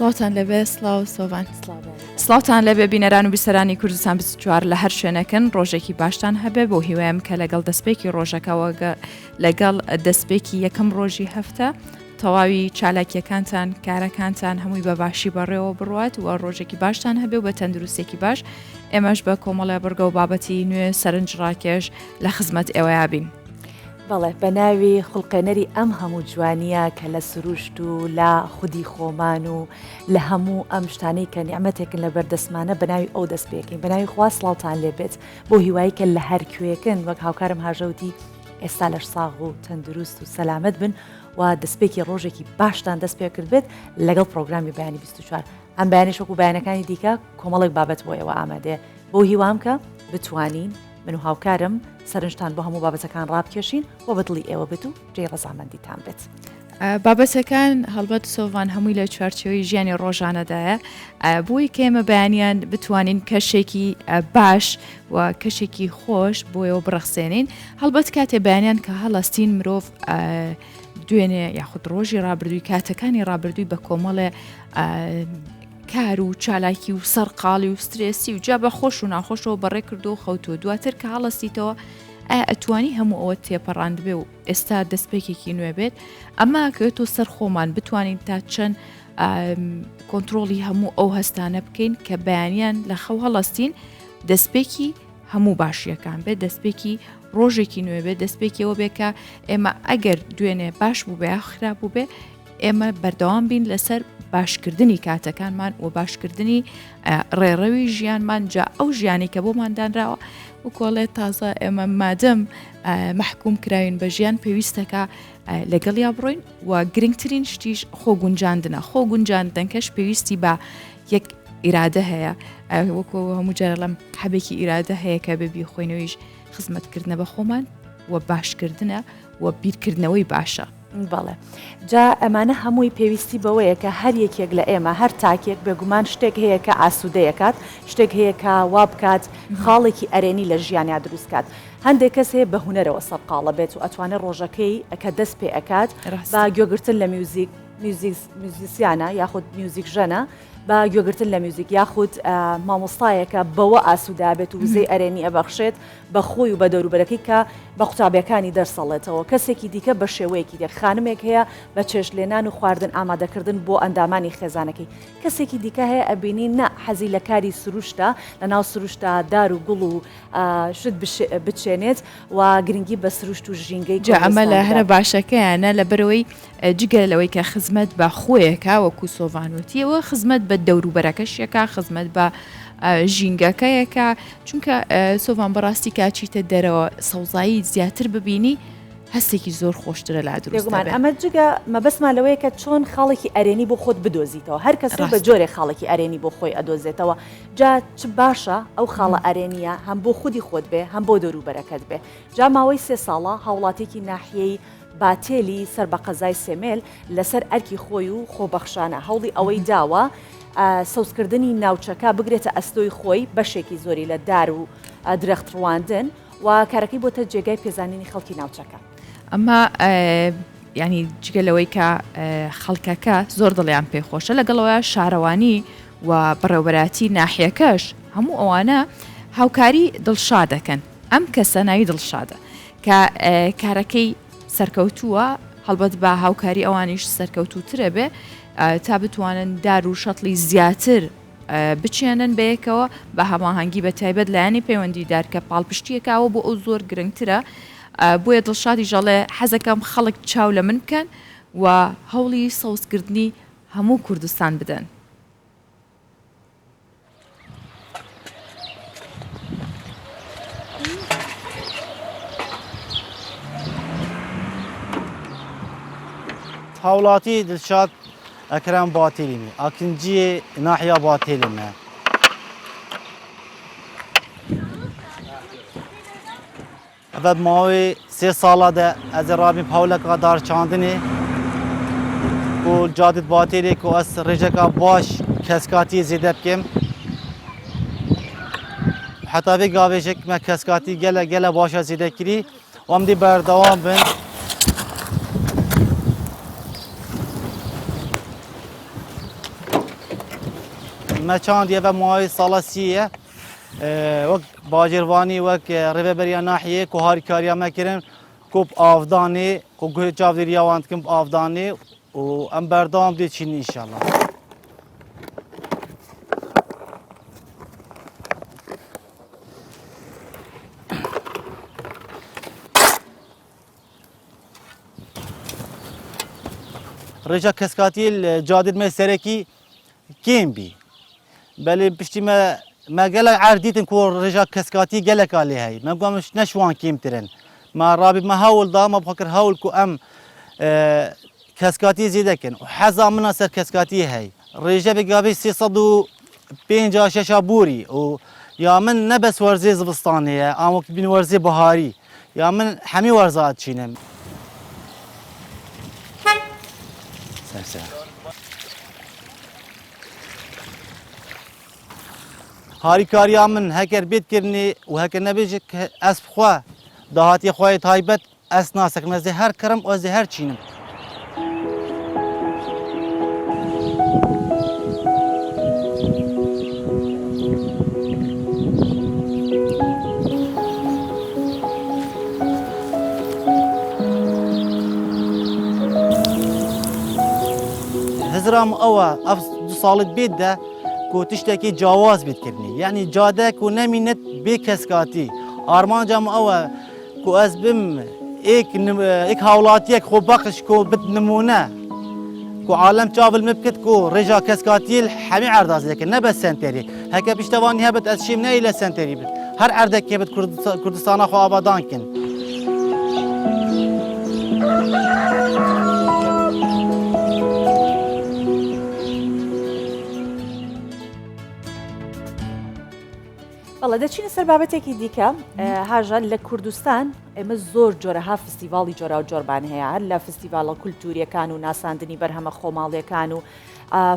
سڵاوتان لەبێ سڵاو سۆڤان سڵاوتان لەبێ بینەران و بیسەرانی کوردستان 24 لە هەر شوێنەکەن ڕۆژێکی باشتان هەبێ بۆ هیوایم کە لەگەڵ دەستپێکی ڕۆژەکەەوە لەگەڵ دەستپێکی یەکەم ڕۆژی هەفتە تەواوی چالاکیەکانتان کارەکانتان هەمووی بە باشی بەڕێوە بڕوات و ڕۆژێکی باشتان هەبێ و بە تەندروستێکی باش ئێمەش بە کۆمەڵە بەرگە و بابەتی نوێ سەرنجڕاکێش لە خزمەت ئێوەیە بین. بەڵێ بە ناوی خوڵقێنەری ئەم هەموو جوانیە کە لە سروشت و لە خودی خۆمان و لە هەموو ئەم شتانەی کە نیعمەتێکن لە بەردەستمانە بە ناوی ئەو دەستپێکین بە ناوی خوا سڵاوتان لێبێت بۆ هیوایی کە لە هەر کوێکن وەک هاوکارم هاژەوتی ئێستا لەش ساغ و تەندروست و سەلامەت بن و دەستپێکی ڕۆژێکی باشتان دەست پێ کرد بێت لەگەڵ پرۆگرامی بەیانی 24 ئەم بەیانی شوەکو بەیانەکانی دیکە کۆمەڵێک بابەت بۆ ئێوە ئامادێ بۆ هیوام کە بتوانین من و هاوکارم سەرنجتان بۆ هەموو بابەتەکان ڕابکێشین بۆ بەدڵی ئێوە بێت و جێ ڕەزامەندیتان بێت. بابەتەکان هەڵبەت سۆڤان هەمووی لە چوارچەوەی ژیانی ڕۆژانەدایە بۆی کێمە بەیانیان بتوانین کەشێکی باش و کەشێکی خۆش بۆیەوە بڕەخسێنین هەڵبەت کاتێ بەیانیان کە هەڵاستین مرۆڤ دوێنێ یاخود ڕۆژی ڕابردووی کاتەکانی ڕابردووی بە کۆمەڵێ کار و چالاکی و سەرقاڵی و سترێسی و جا بە خۆش و ناخۆشەوە بەڕێ کردو و خەوتووە دواتر کە هەڵەستیتەوە ئەتوانی هەموو ئەوە تێپەڕاند بێ و ئێستا دەستپێکێکی نوێ بێت ئەمە کەوێتۆ سەر خۆمان بتوانین تا چەند کۆنتترۆلی هەموو ئەو هەستانە بکەین کە بەیانیان لە خەو هەڵەستین دەستپێکی هەموو باشیەکان بێت دەستپێکی ڕۆژێکی نوێ بێت دەستپێکەوە بێ کە ئێمە ئەگەر دوێنێ باش بوو بێ خراپ بوو بێ ئێمە بەردەوام بین لەسەر باشکردنی کاتەکانمان و باشکردنی ڕێڕەوی ژیانمان جا ئەو ژیانی کە بۆماندانراوە و کۆڵێت تازە ئێمە مادەم مەحکوم کراوین بە ژیان پێویستەکە لەگەڵیا بڕۆین و گرنگترین شتیش خۆ گونجاندنە خۆ گونجاندنکەش پێویستی بە یەک ئیرادە هەیە وەکو هەموو جارەڵم حەبێکی ئیرادە هەیە کە ببی خۆینەوەیش خزمەتکردنە بە خۆمان و باشکردنە و بیرکردنەوەی باشە. بەڵێ جا ئەمانە هەمووی پێویستی بەوەیە کە هەر یەکێک لە ئێمە هەر تاکێک بێگومان شتێک هەیە کە ئاسوودەیەکات شتێک هەیە کە وا بکات خاڵێکی ئەرێنی لە ژیانیا دروستکات هەندێک کەس هەیە بە هونەرەوە سەرقاڵە بێت و ئەتوانێت ڕۆژەکەی کە دەست پێ ئەکات با گوێگرتن لە میوزیسیانە یاخود میوزیک ژەنە با گوێگرتن لە میوزیک یاخود مامۆستایەکە بەوە ئاسوودا بێت و وزەی ئەرێنی ئەبەخشێت بە خۆی و بە دەوروبەرەکەی کە بە قوتابیەکانی دەرسەڵێتەوە کەسێکی دیکە بە شێوەیەکی دێک خانمێک هەیە بە چێشت لێنان و خواردن ئامادەکردن بۆ ئەندامانی خێزانەکەی کەسێکی دیکە هەیە ئەبینی نە حەزی لە کاری سروشتە لە ناو سروشتە دار و گوڵ و شت بچێنێت و گرنگی بە سروشت و ژینگەی ئەمە لە هەرە باشەکەیانە لە بەرەوەی جگەر لەوەی کە خزمەت بە خۆیەکە وەکو سۆڤانوتیەوە خزمەت بە دەوروبەرەکەشیەکە خزمەت بە ژینگەکەیەکە چونکە سۆڤان بەڕاستی کاچیتە دەرەوە سەوزایی زیاتر ببینی هەستێکی زۆر خۆشترە لا دروستمان ئەمە جگە مەبەسمان لەوەیە کە چۆن خاڵێکی ئەرێنی بۆ خۆت بدۆزیتەوە هەر کەس بە جۆرێ خاڵێکی ئەرێنی بۆ خۆی ئەدۆزێتەوە جا چ باشە ئەو خاڵە ئەرێنیە هەم بۆ خودی خۆت بێ هەم بۆ دەوروبەرەکەت بێ جا ماوەی 3 ساڵە هاوڵاتێکی ناحیەی باتێلی سەر بە قەزای سێمێل لەسەر ئەرکی خۆی و خۆبەخشانە هەوڵی ئەوەی داوە سەوزکردنی ناوچەکە بگرێتە ئەستۆی خۆی بەشێکی زۆری لە دار و درەخت ڕواندن و کارەکەی بۆتە جێگای پێزانینی خەڵکی ناوچەکە ئەمە ینی جگەلەوەی کە خەڵکەکە زۆر دڵیان پێخۆشە لەگەڵەوە شارەوانی و بەڕێوەبەراتی ناحیەکەش هەموو ئەوانە هاوکاری دڵشا دەکەن ئەم کەسە ناوی دڵشادە کە کارەکەی سەرکەوتووە هەڵبەت بە هاوکاری ئەوانیش سەرکەوتووترە بێ تا بتوانن دار و شەتڵی زیاتر بچێنن بەیەکەوە بە هەماهەنگی بە تایبەت لایەنی پەیوەندیدار کە پاڵپشتیەکەوە بۆ ئەو زۆر گرنگترە بۆیە دڵشادی ژەڵێ حەزەکەم خەڵک چاو لە من بکەن و هەوڵی سەوزکردنی هەموو کوردستان بدەن. هاوڵاتی دڵشاد ئەکرام باتێلینی ئاکنجیە ناحیا باتێلمە ئەvە ماوەی 3 ساڵەدا ئەز ڕابیم هەولەکە دارچاندنێ و جادت باتێلێک و ئەس ڕێژەکە باش کەسکاتی زێدە بکەم حتا بێ گاوێژێک مە کەسکاتی گەلە باشە زێدەکری وام دی بەردەوام بن ما چاندیه و ماهای سالا سیه وک باجروانی وک ریوبریا ناحیه که هاری کاریا مکرن کوب آفدانی کو گوه جاودریا وانت کم آفدانی و ام بردام دی چین انشالله. رجا کسکاتی جادید مسرکی کیم بی بله پشتی ما گله عردیتن کو رجا کسکاتی گله کالی هی ما قامش نشوان کیم ترن ما رابي ما هول دا ما بفكر هول كو ام كاسكاتي زيدا كن وحزا منا سر كاسكاتي هي رجا بقابي 350 شاشا بوري و يا من نبس ورزي زبسطانية امك بين ورزي بهاري يا من حمي ورزات شينم سر هاري كاريا من هكر بيت كرني وهكر نبيجك اسب خوا دهاتی خواهی تایبت از ناسک از هر کرم و از هر چینم. هزرام اوه اف دو سالت بید ده کو تشتکی جواز بید کردنی یعنی جاده کو نمینت بی کسکاتی آرمان جام اوه کو از بم ایک حالات یک خوب بخش کو بد نمونه کو عالم چاول مبکت کو رجا کسکاتیل حمی عرداز لکن نه بس سنتری هکه بیشتوانی هبت از شیم نه ایله سنتری بد هر عردک که بد کردستان خو آبادان کن بەڵێ دەچینە سەر بابەتێکی دیکە هاژە لە کوردستان ئێمە زۆر جۆرەها فستیڤاڵی جۆرا و جۆربان هەیە هەر لە فستیڤالە کولتوریەکان و ناساندنی بەرهەمە خۆماڵیەکان و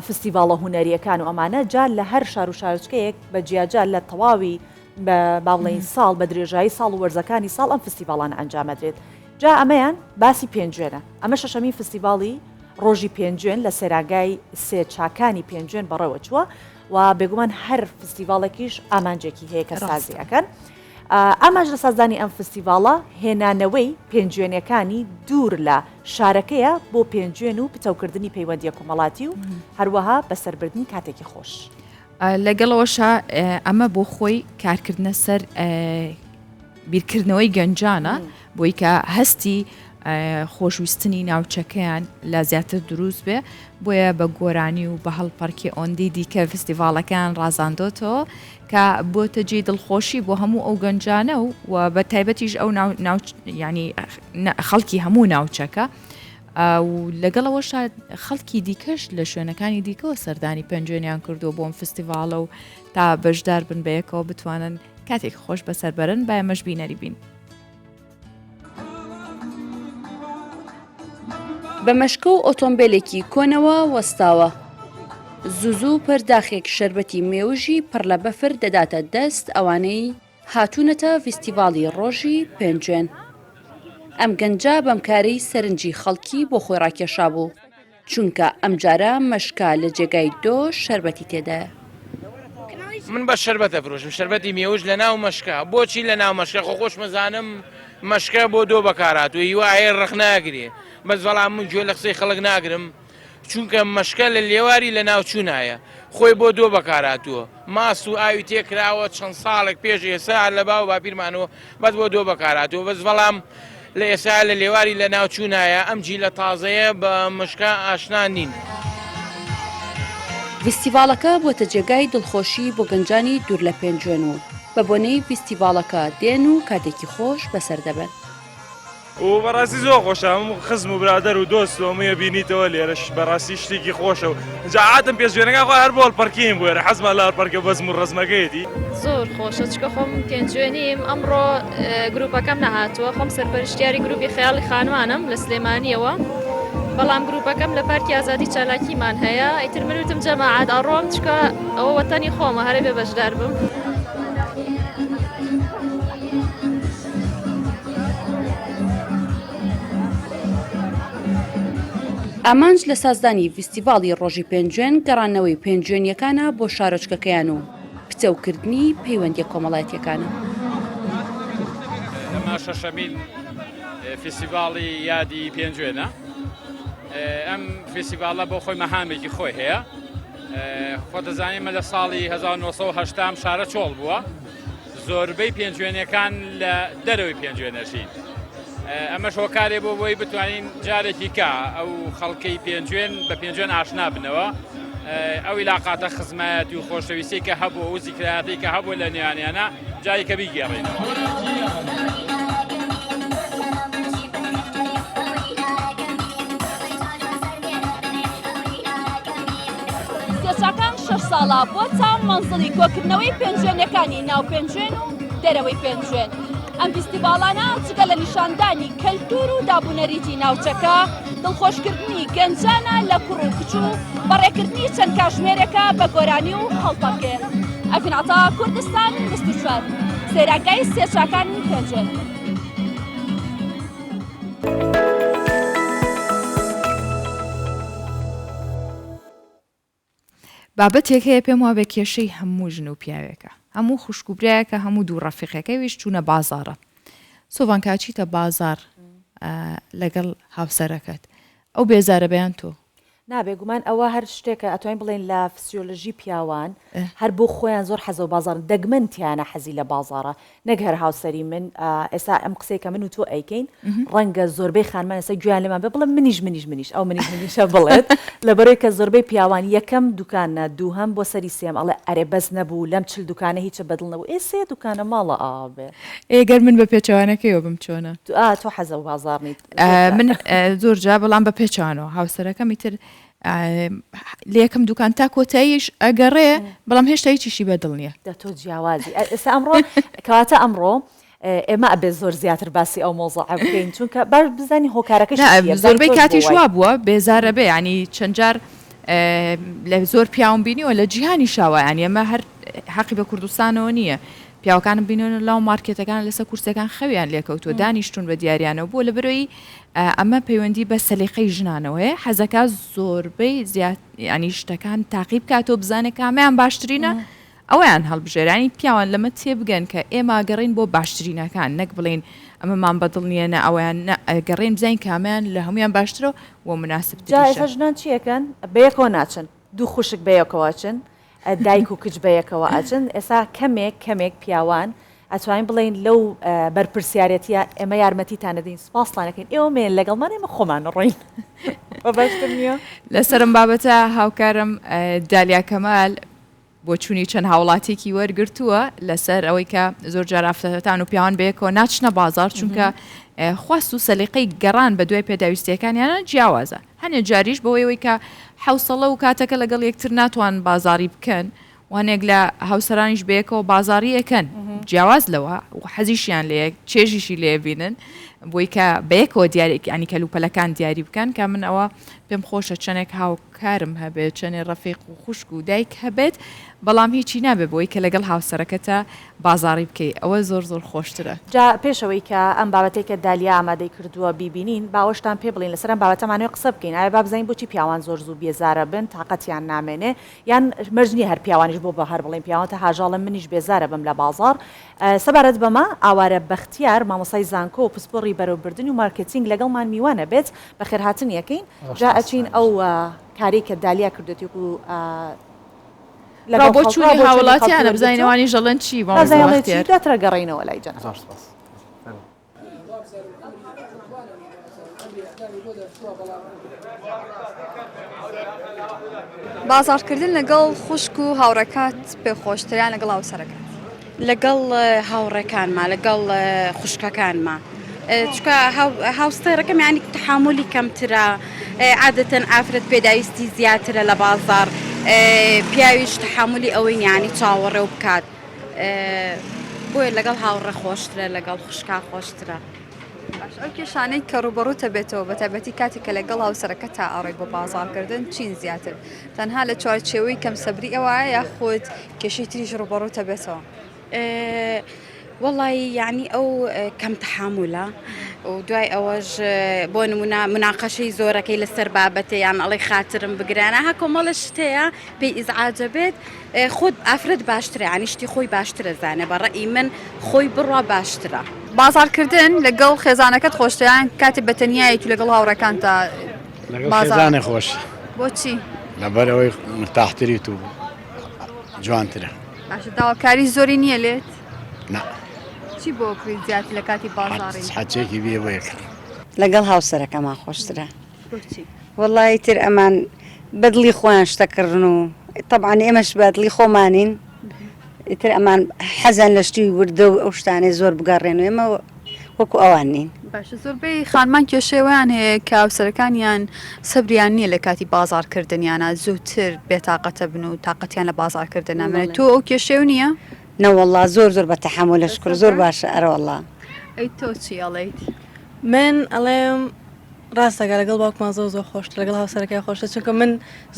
فستیڤالە هونەریەکان و ئەمانە جار لە هەر شار و شارچکەیەک بە جیاجار لە تەواوی باڵێن ساڵ بە درێژایی ساڵ و وەرزەکانی ساڵ ئەم فستیڤالانە ئەنجامەدرێت جا ئەمەیان باسی پێنجوێنە ئەمە شەشەمین فستیڤاڵی ڕۆژی پێنجوێن لە سێراگای سێ چاکانی پێنجوێن بەڕێوە چووە و بێگومان هەر فستیڤاڵێکیش ئامانجێکی هەیە کە سازیەکەن ئاماژ لە سازدانی ئەم فستیڤاڵە هێنانەوەی پێنجوێنەکانی دوور لە شارەکەیە بۆ پێنجوێن و پتەوکردنی پەیوەندیە کۆمەڵاتی و هەروەها بەسەربردنی کاتێکی خۆش لەگەڵەوەشە ئەمە بۆ خۆی کارکردنە سەر بیرکردنەوەی گەنجانە بۆی کە هەستی خۆشویستنی ناوچەکەیان لە زیاتر دروست بێ بۆیە بە گۆرانی و بە هەڵپەرکی ئۆندی دیکە فستیڤاڵەکان ڕازاندۆتەوە کە بۆتە جێی دڵخۆشی بۆ هەموو ئەو گەنجانە و بە تایبەتیش ئەو ینی خەڵکی هەموو ناوچەکە و لەگەڵەوەش خەڵکی دیکەش لە شوێنەکانی دیکەوە سەردانی پەنجوێنیان کردو بۆم فستیڤاڵە و تا بەشدار بن بەیەکەوە بتوانن کاتێک خۆش بەسەربەرن با ئێمەش بینەری بین. بە مەشکە و ئۆتۆمبیلێکی کۆنەوە وەستاوە زوزوو پەرداخێک شەربەتی مێوژی پڕ لە بەفر دەداتە دەست ئەوانەی هاتوونەتە فستیڤاڵی ڕۆژی پێنجوێن ئەم گەنجە بەمکارەی سەرنجی خەڵکی بۆ خۆی ڕاکێشا بوو چونکە ئەمجارە مەشکا لە جێگای دۆ شەربەتی تێدایە من بە شەربەتە فرۆشم شەربەتی مێوش لە ناو مەشکە بۆچی لە ناو مەشکە خۆ خۆش مەزانم مەشکە بۆ دۆ بەکارات و هیوایە ڕخ ناگرێ بەس بەڵام من گوێ لە قسەی خەڵک ناگرم چونکە مەشکە لە لێواری لە ناوچوونایە خۆی بۆ دۆ بەکاراتووە ماس و ئاوی تێکراوە چەند ساڵێک پێش ئێستا لە باو باپیرمانەوە بەس بۆ دۆ بەکاراتوە بەس بەڵام لە ئێستا لە لێواری لە ناوچوونایە ئەم جی لە تازەیە بە مشکە ئاشنا نین. فستیڤاڵەکە بۆتە جێگای دڵخۆشی بۆ گەنجانی دوور لە پێنجوێن و بە بۆنەی فستیڤاڵەکە دێن و کاتێکی خۆش بەسەر دەبن. و بەڕاستی زۆر خۆشە هەموو خزم و برادەر و دۆست و هەموویە بینیتەوە لێرەش بەڕاستی شتێکی خۆشە و جاعاتم پێشوێنەکە خۆ هەر بۆ هەڵپەرکیم بووێرە حەزمان لە هەڵپەرکە بەزم و ڕەزمەکەیەتی زۆر خۆشە چکە خۆم پێنجوێنیم ئەمڕۆ گروپەکەم نەهاتووە خۆم سەرپەرشتیاری گروپی خەیاڵی خانوانم لە سلێمانیەوە بەڵام گروپەکەم لە پارکی ئازادی چالاکیمان هەیە ئیتر منوتم جەماعەت ئەڕۆم چکە ئەوە وەتەنی خۆمە هەرە بێ بەشدار بم. ئامانج لە سازدانی فیستیڤاڵی ڕۆژی پێنجوێن گەڕانەوەی پێنجوێنیەکانە بۆ شارۆچکەکەیان و پچەوکردنی پەیوەندی کۆمەڵایەتیەکانە. ئەمە شەشەمین فیستیڤاڵی یادی پێنجوێنە. ئەم فیستیڤاڵە بۆ خۆی مەهامێکی خۆی هەیە. خۆ دەزانێمە لە ساڵی 1970 شارە چۆڵ بووە، زۆربەی پێنجوێنەکان لە دەرەوەی پێنجوێنەژین. ئەمەش هۆکارێ بۆ بۆی بتوانین جارێکی کا ئەو خەڵکەی پێنجوێن بە پێنجوێن ئاشنا بنەوە، ئەو عیلاقاتە خزمەتی و خۆشەویستی کە هەبوو و زیکراتی کە هەبوو لە نێوانیانە جاری کە بیگەڕێنەوە. سێچەکان 6 ساڵە بۆ چاو مەنزڵی کۆکردنەوەی پێنجوێنەکانی ناو پێنجوێن و دەرەوەی پێنجوێن. ئەم فیستیڤاڵانە جگە لە نیشاندانی کەلتور و دابوونەریتی ناوچەکە، دڵخۆشکردنی گەنجانە لە کوڕ و کچ و بەڕێکردنی چەند کاتژمێرێکە بە گۆرانی و هەڵپەکێن. ئەفینعتا کوردستان 24 سێراگای سێچەکانی پێنجوێن. بابەتێک هەیە پێم وابێ کێشەی هەموو ژن و پیاوێکە، هەموو خوشکوبرایەکە، هەموو دوو ڕەفیقەکەویش چوونە بازارە. سۆڤان کاچیتە بازار لەگەڵ هاوسەرەکەت، ئەو بێزارە بەیان تۆ نابێ گومان ئەوە هەر شتێکە ئەتوانین بڵێن لە فسیۆلۆژی پیاوان هەر بۆ خۆیان زۆر حەزە و بازار دەگمنتیانە حەزی لە بازارە نەک هەر هاوسەری من ئێستا ئەم قسەیەکە من و تۆ ئەیکەین ڕەنگە زۆربەی خانمان ئێستا گویان لێمان بێ بڵێ منیش ئەو منیشە بڵێت لەبەرەوەی کە زۆربەی پیاوان یەکەم دوکانە دووهەم بۆ سەری سێم ئەڵێ ئەرێ بەس نەبوو لەم چل دوکانە هیچە بەدڵ نەبوو ئێسێ دوکانە ماڵە ئابێ ئێگەر من بە پێچوانەکەیەوە بم چۆنە تۆ حەزە و بازار نیت من زۆر جا بەڵام بە پێچوانەوە هاوسەرەکەمی تر لە یەکەم دوکان تا کۆتاییش ئەگەڕێ بەڵام هێشتا هیچیشی بەدڵ نییە دە تۆ جیاوازی ئێستا ئەمڕۆ کەواتە ئەمڕۆ ئێمە ئەبێ زۆر زیاتر باسی ئەو مۆزەعە بکەین چونکە باش بزانی هۆکارەکەش زۆربەی کاتی شوا بووە بێزارە بێ ینی چەند جار لە زۆر پیاوم بینیوە لە جیهانی شاوە ینی ئەمە هەر حەقی بە کوردستانەوە نییە پیاوەکانم بینێنە لاو مارکێتەکان لەسەر کورسەکان خەویان لێکەوتوە دانیشتون بە دیاریانەوە بۆ لە برۆی ئەمە پەیوەندی بە سەلیقەی ژنانەوەی حەزەکە زۆربەی زیات ینی شتەکان تاقیب کاتۆ بزانێ کامیان باشترینە ئەویان هەڵبژێرانی پیاوان لەمە تێبگەن کە ئێمە گەڕین بۆ باشترینەکان نەک بڵین ئەمەمان بەدڵ نیەنە ئەویان گەڕین بزین کامیان لە هەمویان باشترەوە و مناسبتر ژنان چیەکەن بەیەکەوە ناچن دوو خوشک بەیەکەوەچن دایک و کچ بەیەکەوە ئەچن ئێستا کەمێک پیاوان ئەتوانین بڵین لەو بەرپرسیارەتە ئێمە یارمەتیتان دەدەین سپاسڵانەکەین ئێوەمێن لەگەڵمان ئێمە خۆمان ڕۆین باشتر نییە لەسرم بابەتە هاوکارم دالیا کەمال بۆ چوونی چەند هاوڵاتێکی وەرگرتووە لەسەر ئەوەی کە زۆر جارافتەتان و پیاوان بەیەکەوە ناچنە بازار چونکە خواست و سەلیقەی گەڕان بە دوای پێداویستیەکانیانە جیاوازە هەنێ جاریش بەوەی کە حوسڵە و کاتەکە لەگەڵ یەکتر ناتوان بازاری بکەن وانێک لە هاوسەرانیش بەیەکەوە بازاری ئەەکەن جیاواز لەوە و حەزیشیان لێ چێژیشی لێبینن بۆی کە بەیەکەوە دیارێک ینی کەلوپەلەکان دیاری بکەن کە من ئەوە پێم خۆشە چەندێک هاوکارم هەبێت چەندێ ڕەفیق و خوشک و دایک هەبێت بەڵام هیچی نابێت بۆی کە لەگەڵ هاوسەرەکەتە بازاری بکەیت ئەوە زۆر خۆشترە جا پێشەوەی کە ئەم بابەتێک کە دالیا ئامادەی کردووە بیبینین باوەشتان پێ بڵین لەسەر بابەتەمانەوە قسە بکەین ئایا با بزانین بۆچی پیاوان زۆر زوو بێزارە بن تااقەتیان نامێنێ یان مەرجنی هەر پیاوانیش بۆ بە هەر بڵین پیاوانتە هاژاڵم منیش بێزارە بم لە بازار سەبارەت بەمە ئاوارە بەختیار مامۆسای زانکۆ و پسپۆڕی بەرەوبردن و مارکتینگ لەگەڵمان میوانە بێت بە خێرهاتن یەکەین جا ئەچین ئەو کاری کە دالیا کردێتی و بۆ چوونی هاوڵاتیانە بزانینەوانی ژەڵەن چی داترە گەڕینەوە لای جەناب بازارکردن لەگەڵ خوشک و هاوڕێکات پێخۆشتریان لەگەڵ هاوسەرەکەت لەگەڵ هاوڕێکانمان لەگەڵ خوشکەکانمان چکە هاوستێرەکەم ینی تحملی کەمترە عادەتەن ئافرەت پێداویستی زیاترە لە بازار پیاویش تحملی ئەوەی ینی چاوەڕێ و بکات بۆیە لەگەڵ هاوڕێ خۆشترە لەگەڵ خوشکا خۆشترە ئەو کێشانەی کە ڕوبەڕوتە بێتەوە بە تایبەتی کاتی کە لەگەڵ هاوسەرەکە تا ئاڕێ بۆ بازارکردن چین زیاتر تەنها لە چوارچێوەی کەم سەبری ئەوە یاخود کێشەی تریش ڕوبەڕوتە بێتەوە وڵی یعنی ئەو کەم تحملە و دوای ئەوەش بۆ نمونە مناقەشەی زۆرەکەی لەسەر بابەتەیان ئەڵێ خاترم بگرانە هە کۆمەڵە شتەیە پێی ئیزعاجە بێت خۆت ئافرەت باشترە ینی شتی خۆی باشترە زانێ بەڕێی من خۆی بڕوا باشترە. بازارکردن لەگەڵ خێزانەکەت خۆشتیان کاتێک بەتەنیایی تو لەگەڵ هاوڕەکانتە لەگەڵ خێزانێ خۆش بۆچی؟ لەبەرەوەی مرتاحتریت و جوانترە. باشە داواکاری زۆری نییە لێت؟ نا. چی بۆ کڕیت زیاتر لە کاتی بازاڕی؟ حەجێکی بێ بۆ یەکرد. لەگەڵ هاوسەرەکەمان خۆشترە. بۆچی؟ وەڵی تر ئەمان بەدڵی خۆیان شتەکردن و طبعاً ئێمەش بەدڵی خۆمانین ئیتر ئەمان حەزان لە شتی وردە و ئەو شتانەی زۆر بگەڕێن و ئێمە وەکو ئەوان نین. باشە زۆربەی خانمان کێشەوەیان هەیە کە هاوسەرەکانیان سەبریان نییە لە کاتی بازارکردنیانە زووتر بێتاقەتە بن و تااقەتیان لە بازارکردن نامێت تۆ ئەو کێشێو نییە؟ نەوەڵا زۆر بە تەحملش کرد زۆر باشە ئەرەوەڵا. ئەی تۆ چی ئەڵێیت؟ من ئەڵێم ڕاستەکە لەگەڵ باوکمان زۆر خۆش لەگەڵ هاوسەرەکەی خۆشە چونکە من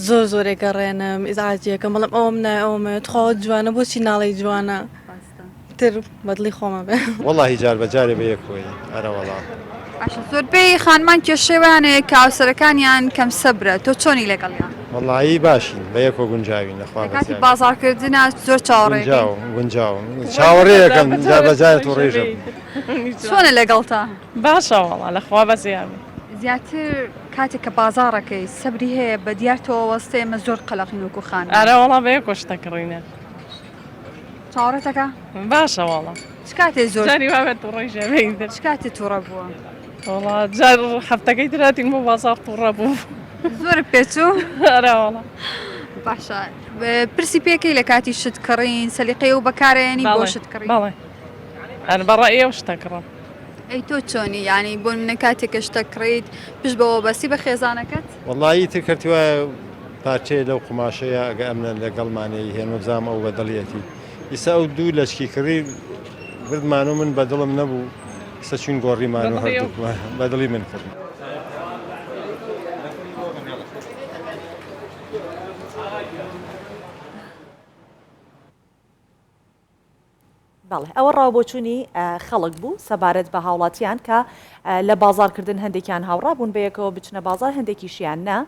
زۆرێک گەڕێنم ئیزعاجیەکەم بەڵام ئەوم نای ئەومە تخوا جوانە بۆچی ناڵی جوانە تر بەدڵی خۆمە بێ وەڵاهی جار بەجارێ بە یەکۆی ئەرەوەڵا. باشە زۆربەی خانمان کێشەوانەیە کە هاوسەرەکانیان کەم سەبرە تۆ چۆنی لەگەڵیان؟ وەڵایی باشین بە یەکۆ گونجاوین لەخوا کاتی بازارکردنە زۆر چاوەڕێ گونجاوم چاوەڕێیەکەم جار بەجارێت و ڕێژم. چۆنە لەگەڵتا؟ باشە وەڵا لەخوا بەزیابێ زیاتر کاتێک کە بازارەکەی سەبری هەیە بە دیارتەوە وەستە ئێمە زۆر قەلەقین وەکو خان. ئارە وەڵا بە یەکۆ شتەکڕینە چاوەڕێتەکە؟ باشە وەڵا چ کاتێ زۆر جاری وابێت و ڕێژە چ کاتێ تووڕە بووە؟ وەڵا جار هەفتەکەی دراتین بۆ بازار تووڕە بوو زۆر پێچوو؟ ئارە وەڵا. باشە پرسی پێکەی لە کاتی شتکڕین سەلیقەی و بەکارێنی بۆ شتکڕین؟ بەڵێ ئەن بەڕێ ئێوە شتەکڕم. ئەی تۆ چۆنی ینی بۆ منە کاتێکە شتەکڕیت پشت بەوە بەسی بە خێزانەکەت؟ وەڵایی تر کردووە پارچەیە لەو قماشەیە ئەگە ئەمنە لەگەڵمانەی هێن بزام ئەو بەدڵیەتی ئیسا ئەو دوو لەشکی کڕی بردمان و من بەدڵم نەبوو ئستا چون گۆڕیمان و هەردووکمان بەدڵی من کرد. بەڵێ ئەوە ڕاوبۆچوونی خەڵک بوو سەبارەت بە هاوڵاتیان کە لە بازارکردن هەندێکیان هاوڕا بوون بە یەکەوە بچنە بازار هەندێکیشیان نا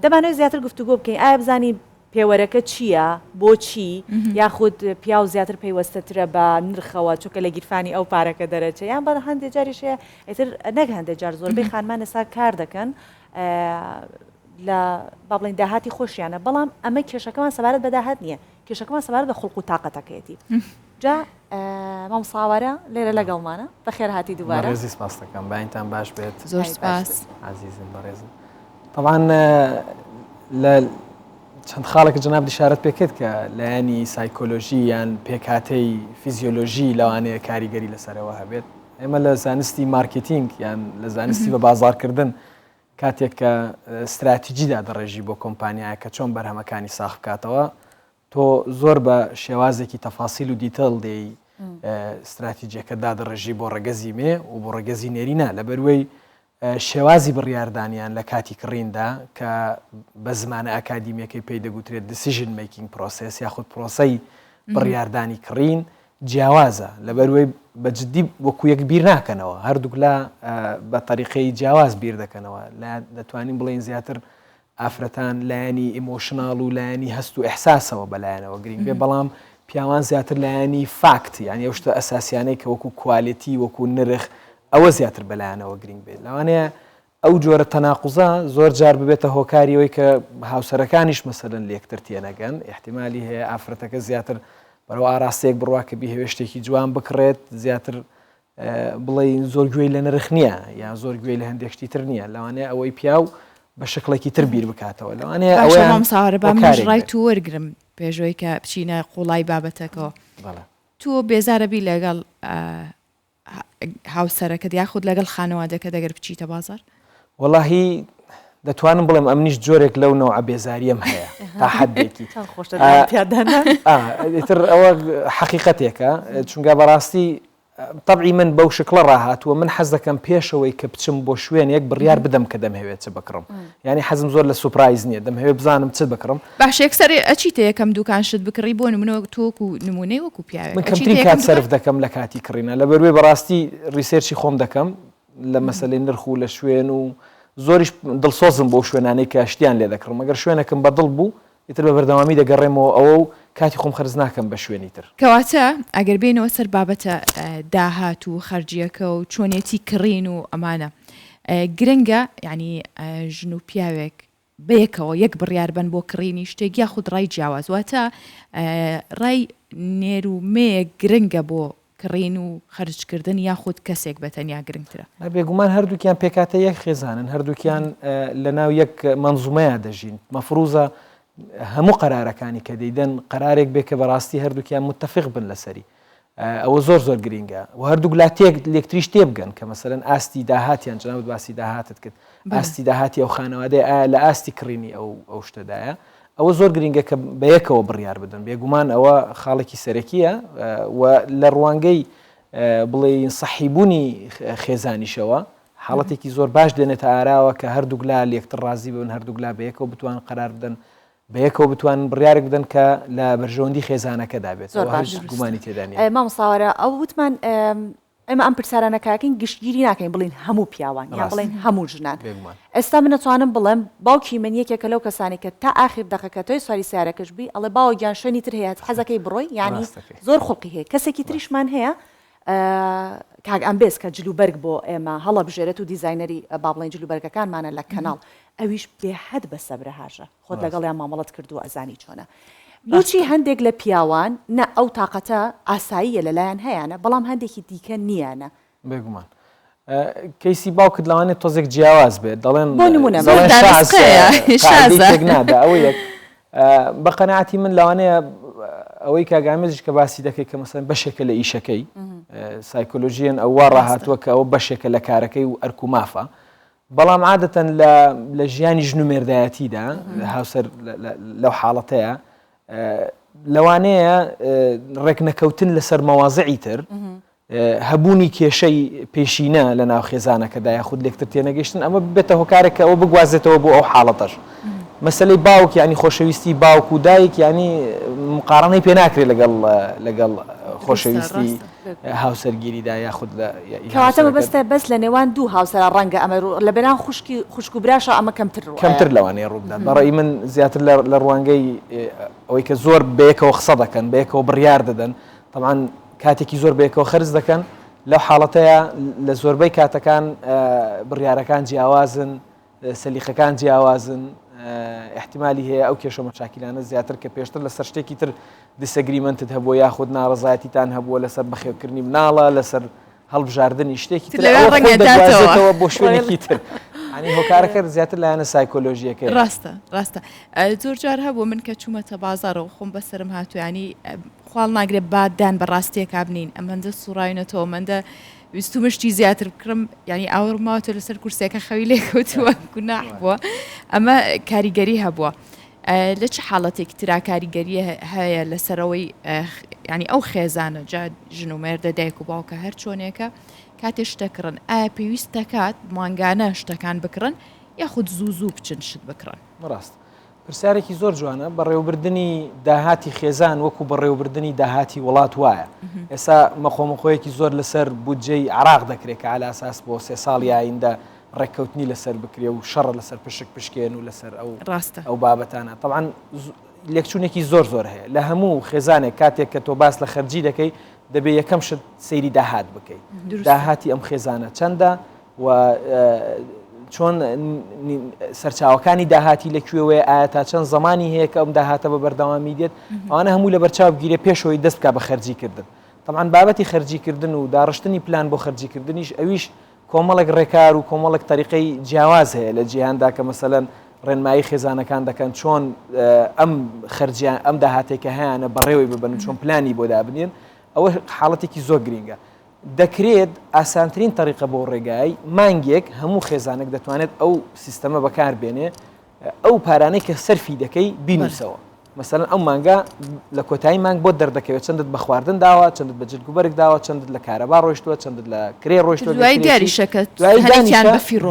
دەمانوێت زیاتر گفتوگۆ بکەین ئایا بزانین پێوەرەکە چییە بۆچی یاخود پیا و زیاتر پەیوەستەترە بە نرخەوە چونکە لە گیرفانی ئەو پارەکە دەرەچێ یان بە هەندێک جاریشەیە ئیتر نەک هەندێک جار زۆربەی خانمان ئێستا کار دەکەن لە با بڵین داهاتی خۆشیانە بەڵام ئەمە کێشەکەمان سەبارەت بە داهات نییە کێشەکەمان سەبارەت بە خڵق و تااقەتەکەیەتی جا مامساوارە لێرە لەگەڵمانە بەخێر هاتی دووبارە ڕێزی سپاس دەکەم باینتان باش بێت زۆر سپاس عزیزم بەڕێزم طبعاً لە چەند خاڵێکە جناب دیشارەت پێکرد کە لایەنی سایکۆلۆژی یان پێکهاتەی فیزیۆلۆژی لەوانەیە کاریگەری لەسەرەوە هەبێت ئێمە لە زانستی مارکتینگ یان لە زانستی بە بازارکردن کاتێک کە استراتیجیدا دەڕێژی بۆ کۆمپانیایە کە چۆن بەرهەمەکانی ساخ بکاتەوە تۆ زۆر بە شێوازێکی تەفاسیل و دیتەڵ دێی استراتیجیەکە دادەڕێژی بۆ ڕێگەزی مێ و بۆ ڕێگەزی نێرینە لەبەروەی شێوازی بڕیاردانیان لە کاتی کڕیندا کە بە زمانە ئەکادیمیەکەی پێی دەگوترێت decision making process یاخود پرۆسەی بڕیاردانی کڕین جیاوازە لەبەروەی بەجددی وەکو یەک بیر ناکەنەوە هەردووک لە بە تەریقەی جیاواز بیر دەکەنەوە دەتوانین بڵێن زیاتر ئافرەتان لایەنی ئیمۆشناڵ و لایەنی هەست و ئەحساسەوە بەلایەنەوە گرنگ بێ بەڵام پیاوان زیاتر لایەنی فاکت یعنی ئەو شتە ئەساسیانەی کە وەکو کوالیتی وەکو نرخ ئەوە زیاتر بەلایەنەوە گرنگ بێت لەوانەیە ئەو جۆرە تەناقوزە زۆر جار ببێتە هۆکاریەوەی کە هاوسەرەکانیش مەسەلەن لە یەکتر تێنەگەن احتیمالی هەیە ئافرەتەکە زیاتر بەرەو ئاراستەیەک بڕوا کە بیهێوێ شتێکی جوان بکڕێت زیاتر بڵێ زۆر گوێی لە نرخ نییە یان زۆر گوێی لە هەندێک شتی تر نییە لەوانەیە ئەوەی پیاو بە شکڵێکی تر بیر بکاتەوە لەوانەیە ئەوەم ساوارە بە مژڕای تو وەرگرم پێشەوەی کە بچینە قوڵای بابەتەکەەوە تۆ بێزارەبی لەگەڵ هاوسەرەکەت یاخود لەگەڵ خانەوادەکە دەگەر بچیتە بازار وەڵاهی دەتوانم بڵێم ئەم نیش جۆرێک لەو نەوع بێزاریم هەیە تا حدێکی تر ئەوە حەقیقەتێکە چونکە بەڕاستی طبعی من بەو شکڵە ڕاهاتووە من حەز دەکەم پێشەوەی کە بچم بۆ شوێنێک بڕیار بدەم کە دەمهەوێت چ بکڕم ینی حەزم زۆر لە سوپرایز نییە دەمهەوێت بزانم چ بکڕم باش یەکسەر ئەچیتە یەکەم دوکان شت بکڕی بۆ نمونەوە تۆک و نمونەی وەکو پیاوێک من کەمترین کات سەرف دەکەم لە کاتی کڕینە لەبەروێ بەڕاستی ریسێرچی خۆم دەکەم لە مەسلەی نرخ و لە شوێن و زۆریش دڵسۆزم بۆ شوێنانەی کە شتیان لێ دەکڕم مەگەر شوێنەکەم بەدڵ بوو ئیتر بە بەردەوامی دەگەڕێمەوە ئەوە و کاتی خۆم خرج ناکەم بە شوێنی تر. کەواتە ئەگەر بینەوە سەر بابەتە داهات و خەرجیەکە و چۆنێتی کڕین و ئەمانە گرنگە یعنی ژن و پیاوێک بەیەکەوە یەک بڕیار بن بۆ کڕینی شتێک یاخود ڕای جیاواز واتە ڕای نێر و مێ گرنگە بۆ کڕین و خەرجکردن یاخود کەسێک بەتەنیا گرنگترە. بێگومان هەردووکیان پێکاتە یەک خێزانن هەردووکیان لە ناو یەک مەنزومەیە دەژین مەفروزە هەموو قەرارەکانی کە دەیدەن قەرارێک بێ کە بەڕاستی هەردووکیان متتەفق بن لەسەری ئەوە زۆر گرینگە و هەردوو لا لێکتریش تێبگەن کە مەسەرەن ئاستی داهاتیان جناوت باسی داهاتت کرد ئاستی داهاتی ئەو خانەوادەیە ئایا لە ئاستی کڕینی ئەو شتەدایە ئەوە زۆر گرینگە کە بەیەکەوە بڕیار بدەن بێگومان ئەوە خاڵێکی سەرەکیە و لە ڕوانگەی بڵێ سەحیبوونی خێزانیشەوە حاڵەتێکی زۆر باش دێنێتە ئاراوە کە هەردوو لا لێکتر ڕازی بن هەردوو لا بەیەکەوە بتوان قەرار بدەن بەیەکەوە بتوان بڕیارێک بدەن کە لە بەرژەوەندی خێزانەکەدا بێت گومانی تێدانێت مامۆستاوەرە ئەو وتمان ئێمە ئەم پرسیارانەکەش گشتگیری ناکەین بڵین هەموو پیاوان یا بڵین هەموو ژنان ئێستا من نەتوانم بڵێم باوکی من یەکێکە لەو کەسانی کە تا ئاخر دەقەکە تۆی سواری سیارەکەش بی ئەڵێ باوەگیان شوێنی تر هەیە حەزەکەی بڕۆی ینی زۆر خوڵقی هەیە کەسێکی تریشمان هەیە کاک ئەمبێز کە جلوبەرگ بۆ ئێمە هەڵە بژێرێت و دیزاینەری با بڵێن جلوبەرگەکانمانە لە کەناڵ ئەویش بێحەد بە سەبرە هاژە خۆت لەگەڵیان مامەڵەت کردو ئەزانی چۆنە بۆچی هەندێک لە پیاوان نە ئەو تااقەتە ئاساییە لەلایەن هەیەە بەڵام هەندێکی دیکە نییانە بێگومان کەیسی باوکت لەوانێت تۆزێک جیاواز بێت دەڵێن نادا ئەوە یەک بە قەنەعەتی من لەوانەیە ئەوەی کاگامێزش کە باسی دەکەی کە مەسەن بەشێکە لە ئیشەکەی سایکۆلۆژیەن ئەووا ڕاهاتووە کە ئەوە بەشێکە لە کارەکەی و ئەرک و مافە بەڵام عادەتەن لە ژیانی ژن و مێردایەتیدا هاوسەر لەو حاڵەتەیە لەوانەیە ڕێکنەکەوتن لەسەر مەوازعی تر هەبوونی کێشەی پێشینە لە ناو خێزانەکەدا یاخود لێکتر تێنەگەیشتن ئەمە بێتە هۆکارێکە ئەوە بگوازێتەوە بۆ ئەو حاڵەتەش مەسلەی باوک ینی خۆشەویستی باوک و دایک ینی مقارنەی پێ ناکرێت لەگەڵ خۆشەویستی هاوسەرگیریدا یاخود کەواتەمە بەستە بەس لە نێوان دوو هاوسەر ڕەنگە ئەمە لە بەناو خوشک و براشە ئەمە کەمتر لەوانەیە ڕووبدات بەڕێی من زیاتر لە ڕوانگەی ئەوەی کە زۆر بەیەکەوە قسە دەکەن بەیەکەوە بڕیار دەدەن طبعاً کاتێکی زۆر بەیەکەوە خرج دەکەن لەو حاڵەتەیە لە زۆربەی کاتەکان بڕیارەکان جیاوازن سەلیقەکان جیاوازن احتیمالی هەیە ئەو کێشە مەشاکیلانە زیاتر کە پێشتر لەسەر شتێکی تر دیسەگریمنتت هەبووە یاخود ناڕزایەتیتان هەبووە لەسەر بەخێوکردنی مناڵە لەسەر هەڵبژاردننی شتێکی ترەوە بۆ شوێنێکی تر ینی هۆکارەکە زیاتر لایەنە سایکۆلۆژیەکە ڕاستە زۆر جار هەبوو من کە چوومەتە بازارەوە خۆم بەسرم هاتووانی خواڵ ناگرێت باددان بەڕاستیەکە بنین ئەمەندە سوڕاینەتەوە ئەمەندە ویستومشتی زیاتر بکڕم ینی ئاورماوەتە لەسەر کورسێکە خەوی لێکەوتووە گوناح بووە ئەمە کاریگەری هەبووە لە چه حاڵەتێکی ترا کاریگەری هەیە لەسەرەوەی ینی ئەو خێزانە جا ژن و مێردە دایک و باوکە هەر چۆنێکە کاتێ شتەکڕن ئایا پێویست دەکات مانگانە شتەکان بکڕن یاخود زوو بچن شت بکڕن ڕاست پرسیارێکی زۆر جوانە بەڕێوەبردننی داهاتی خێزان وەکو بەڕێوەبردننی داهاتی وڵات وایە ئێستا مەخۆمەخۆیەکی زۆر لەسەر بودجەی عراق دەکرێت کە على ئاساس بۆ 3 ساڵی ئایندە ڕێککەوتنی لەسەر بکرێ و شەڕ لەسەر پشکێن و لەسەر ئەو بابەتانە طبعاً لێکچوونێکی زۆر هەیە لە هەموو خێزانێک کاتێک کە تۆ باس لە خەرجی دەکەی دەبێت یەکەم شت سەیری داهات بکەیت داهاتی ئەم خێزانە چەندە و چۆن سەرچاوەکانی داهاتی لەکوێوەیە ئایا تا چەند زمانی هەیە کە ئەم داهاتە بە بەردەوامی دێت ئەوانە هەموو لە بەرچاو بگیرێ پێشەوەی دەست بکە بە خەرجیکردن طبعاً بابەتی خەرجیکردن و داڕشتنی پلان بۆ خەرجیکردنیش ئەویش کۆمەڵێک ڕێکار و کۆمەڵێک تەریقەی جیاواز هەیە لە جیهاندا کە مەسەلەن ڕێنمایی خێزانەکان دەکەن چۆن ئەم داهاتێکە هەیەە بەڕێوەی ببن چۆن پلانی بۆ دابنێن ئەوە حاڵەتێکی زۆر گرینگە دەکرێت ئاسانترین تەریقە بۆ ڕێگای مانگێک هەموو خێزانێک دەتوانێت ئەو سیستەمە بەکاربێنێ ئەو پارانەی کە سەرفی دەکەی بینوسەوە مەسەلەن ئەو مانگا لە کۆتایی مانگ بۆ دەردەکەوێت چەندت بە خواردن داوە چەندت بە جلگوبەرێک داوە چەندت لە کارەبا ڕۆیشتووە چەندت لە کرێ ڕۆیشتووە دوای دیاریشەکەت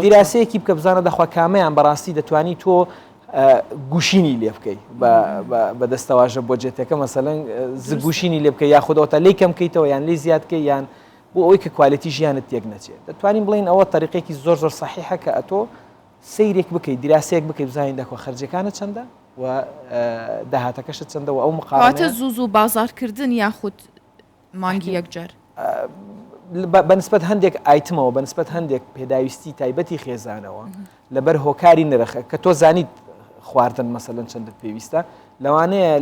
دیراسەیەکی بکە بزانە دەخوا کامەیان بەڕاستی دەتوانی تۆ گوشینی لێ بکەیت بە دەستەواژە بۆ جێتەکە مەسەلەن گوشینی لێ بکە یاخودەوەتە لی کەم بکەیتەوە یان لی زیادکە یان بۆ ئەوەی کە کوالیتی ژیانت تێک نەچێت دەتوانین بڵین ئەوە طریقێکی زۆر زۆر صحیحە کە ئەتۆ سیرێک بکەیت دراسەیەک بکەیت بزانین دەکۆ خەرجەکانت چەندە و داهاتەکەشت چەندە و ئەو مقابلە زوو بازارکردن یاخود مانگی یەکجار بەنسبەت هەندێک ئایتمەوە بەنسبەت هەندێک پێداویستی تایبەتی خێزانەوە لەبەر هۆکاری نرخە کە تۆ زانیت خواردن مەسەلەن چەندت پێویستە لەوانەیە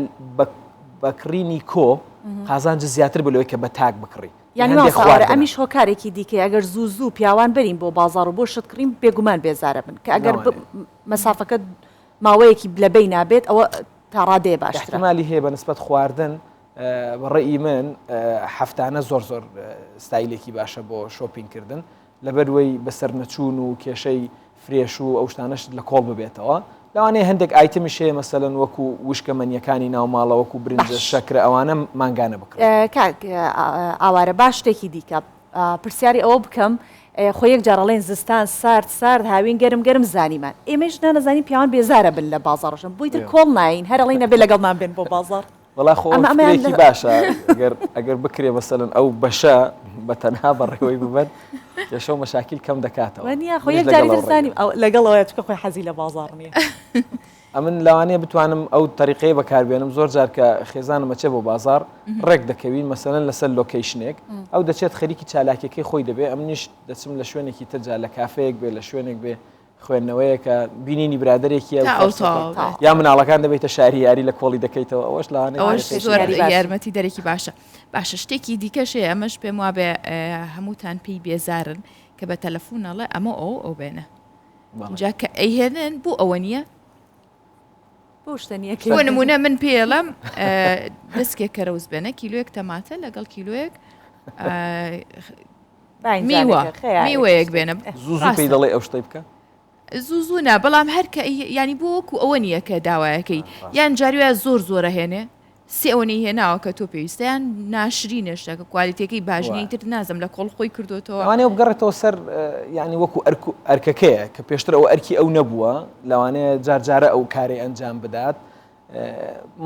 بەکڕینی کۆ قازانج زیاتر بلەوەی کە بە تاک بکڕی یعنی ئەمیش هۆکارێکی دیکە ئەگەر زوو پیاوان بەرین بۆ بازار و بۆ شتکڕین بێگومان بێزارە بن کە ئەگەر مەسافەکە ماوەیەکی لەبەی نابێت ئەوە تا ڕادێ باشتر احتمالی هەیە بەنسبەت خواردن بەڕێی من هەفتانە زۆر ستایلێکی باشە بۆ شۆپینگکردن لەبەروەی بەسەر نەچوون و کێشەی فرێش و ئەو شتانەش لە کۆڵ ببێتەوە لەوانەیە هەندێک ئایتمیش هەیە مەسەلەن وەکو وشکە مەنیەکانی ناوماڵە وەکو برنجە شەکرە ئەوانە مانگانە بکڕن ئاوارە باش شتێکی دیکە پرسیاری ئەوە بکەم خۆ یەک جارەڵێن زستان سارد هاوین گەرم زانیمان ئێمەش نانەزانی پیاوان بێزارە بن لە بازاڕژن بوویتر کۆڵ ناین هەرڵی نەبێ لەگەڵمان بێن بۆ بازار وڵا خۆکی باشە ئەگەر بکرێ مەسەلەن ئەو بەشە بە تەنها بەڕێوەی ببن کێشە و مەشاکیل کەم دەکاتەوە خۆ یەک جاری زانیم لەگەڵەوەی چکە خۆی حەزی لە بازار نییە ئەمن لەوانەیە بتوانم ئەو طریقەیە بەکاربێنم زۆر جار کە خێزانم مەچێ بۆ بازار ڕێک دەکەوین مەسەلەن لەسەر لۆکیشنێک ئەو دەچێت خەریکی چالاکیەکەی خۆی دەبێ ئەم نیش دەچم لە شوێنێکی ترجا لە کافەیەک بێ لە شوێنێک بێ خوێندنەوەیە کە بینینی برادێکی یا مناڵەکان دەبێتە شاری یاری لە کۆڵی دەکەیتەوە ئەوەش لەوانەیە یارمەتی دەرەکی باشە شتێکی دیکەشەیە ئەمەش پێم وا بێ هەمووتان پێی بێزارن کە بە تەلەفۆنەڵێ ئەمە ئەو بێنە جا کە ئەیهێنن بۆ ئەوە نییە بۆ نمونە من پێڵم دەستکێک کەرەوز بێنە کیلویەک تەماتە لەگەڵ کیلویەک میوەیەک بێنە زوو پێی دەڵێ ئەو شتەی بکە زووزوونە بەڵام هەرکە ینی بۆ وەکو ئەوە نییە کە داوایەکەی یان جاروایە زۆرە هێنێ سێ ئەوەی هێناوە کە تۆ پێویستیان ناشرینێشتەکە کوالیتێکی باشنی تر نازم لە کۆڵ خۆی کردوتەوە ئەوانەیە بگەڕێتەوە سەر ینی وەکو ئەرکەکەیە کە پێشتر ئەو ئەرکی ئەو نەبووە لەوانەیە جارجارە ئەو کارێ ئەنجام بدات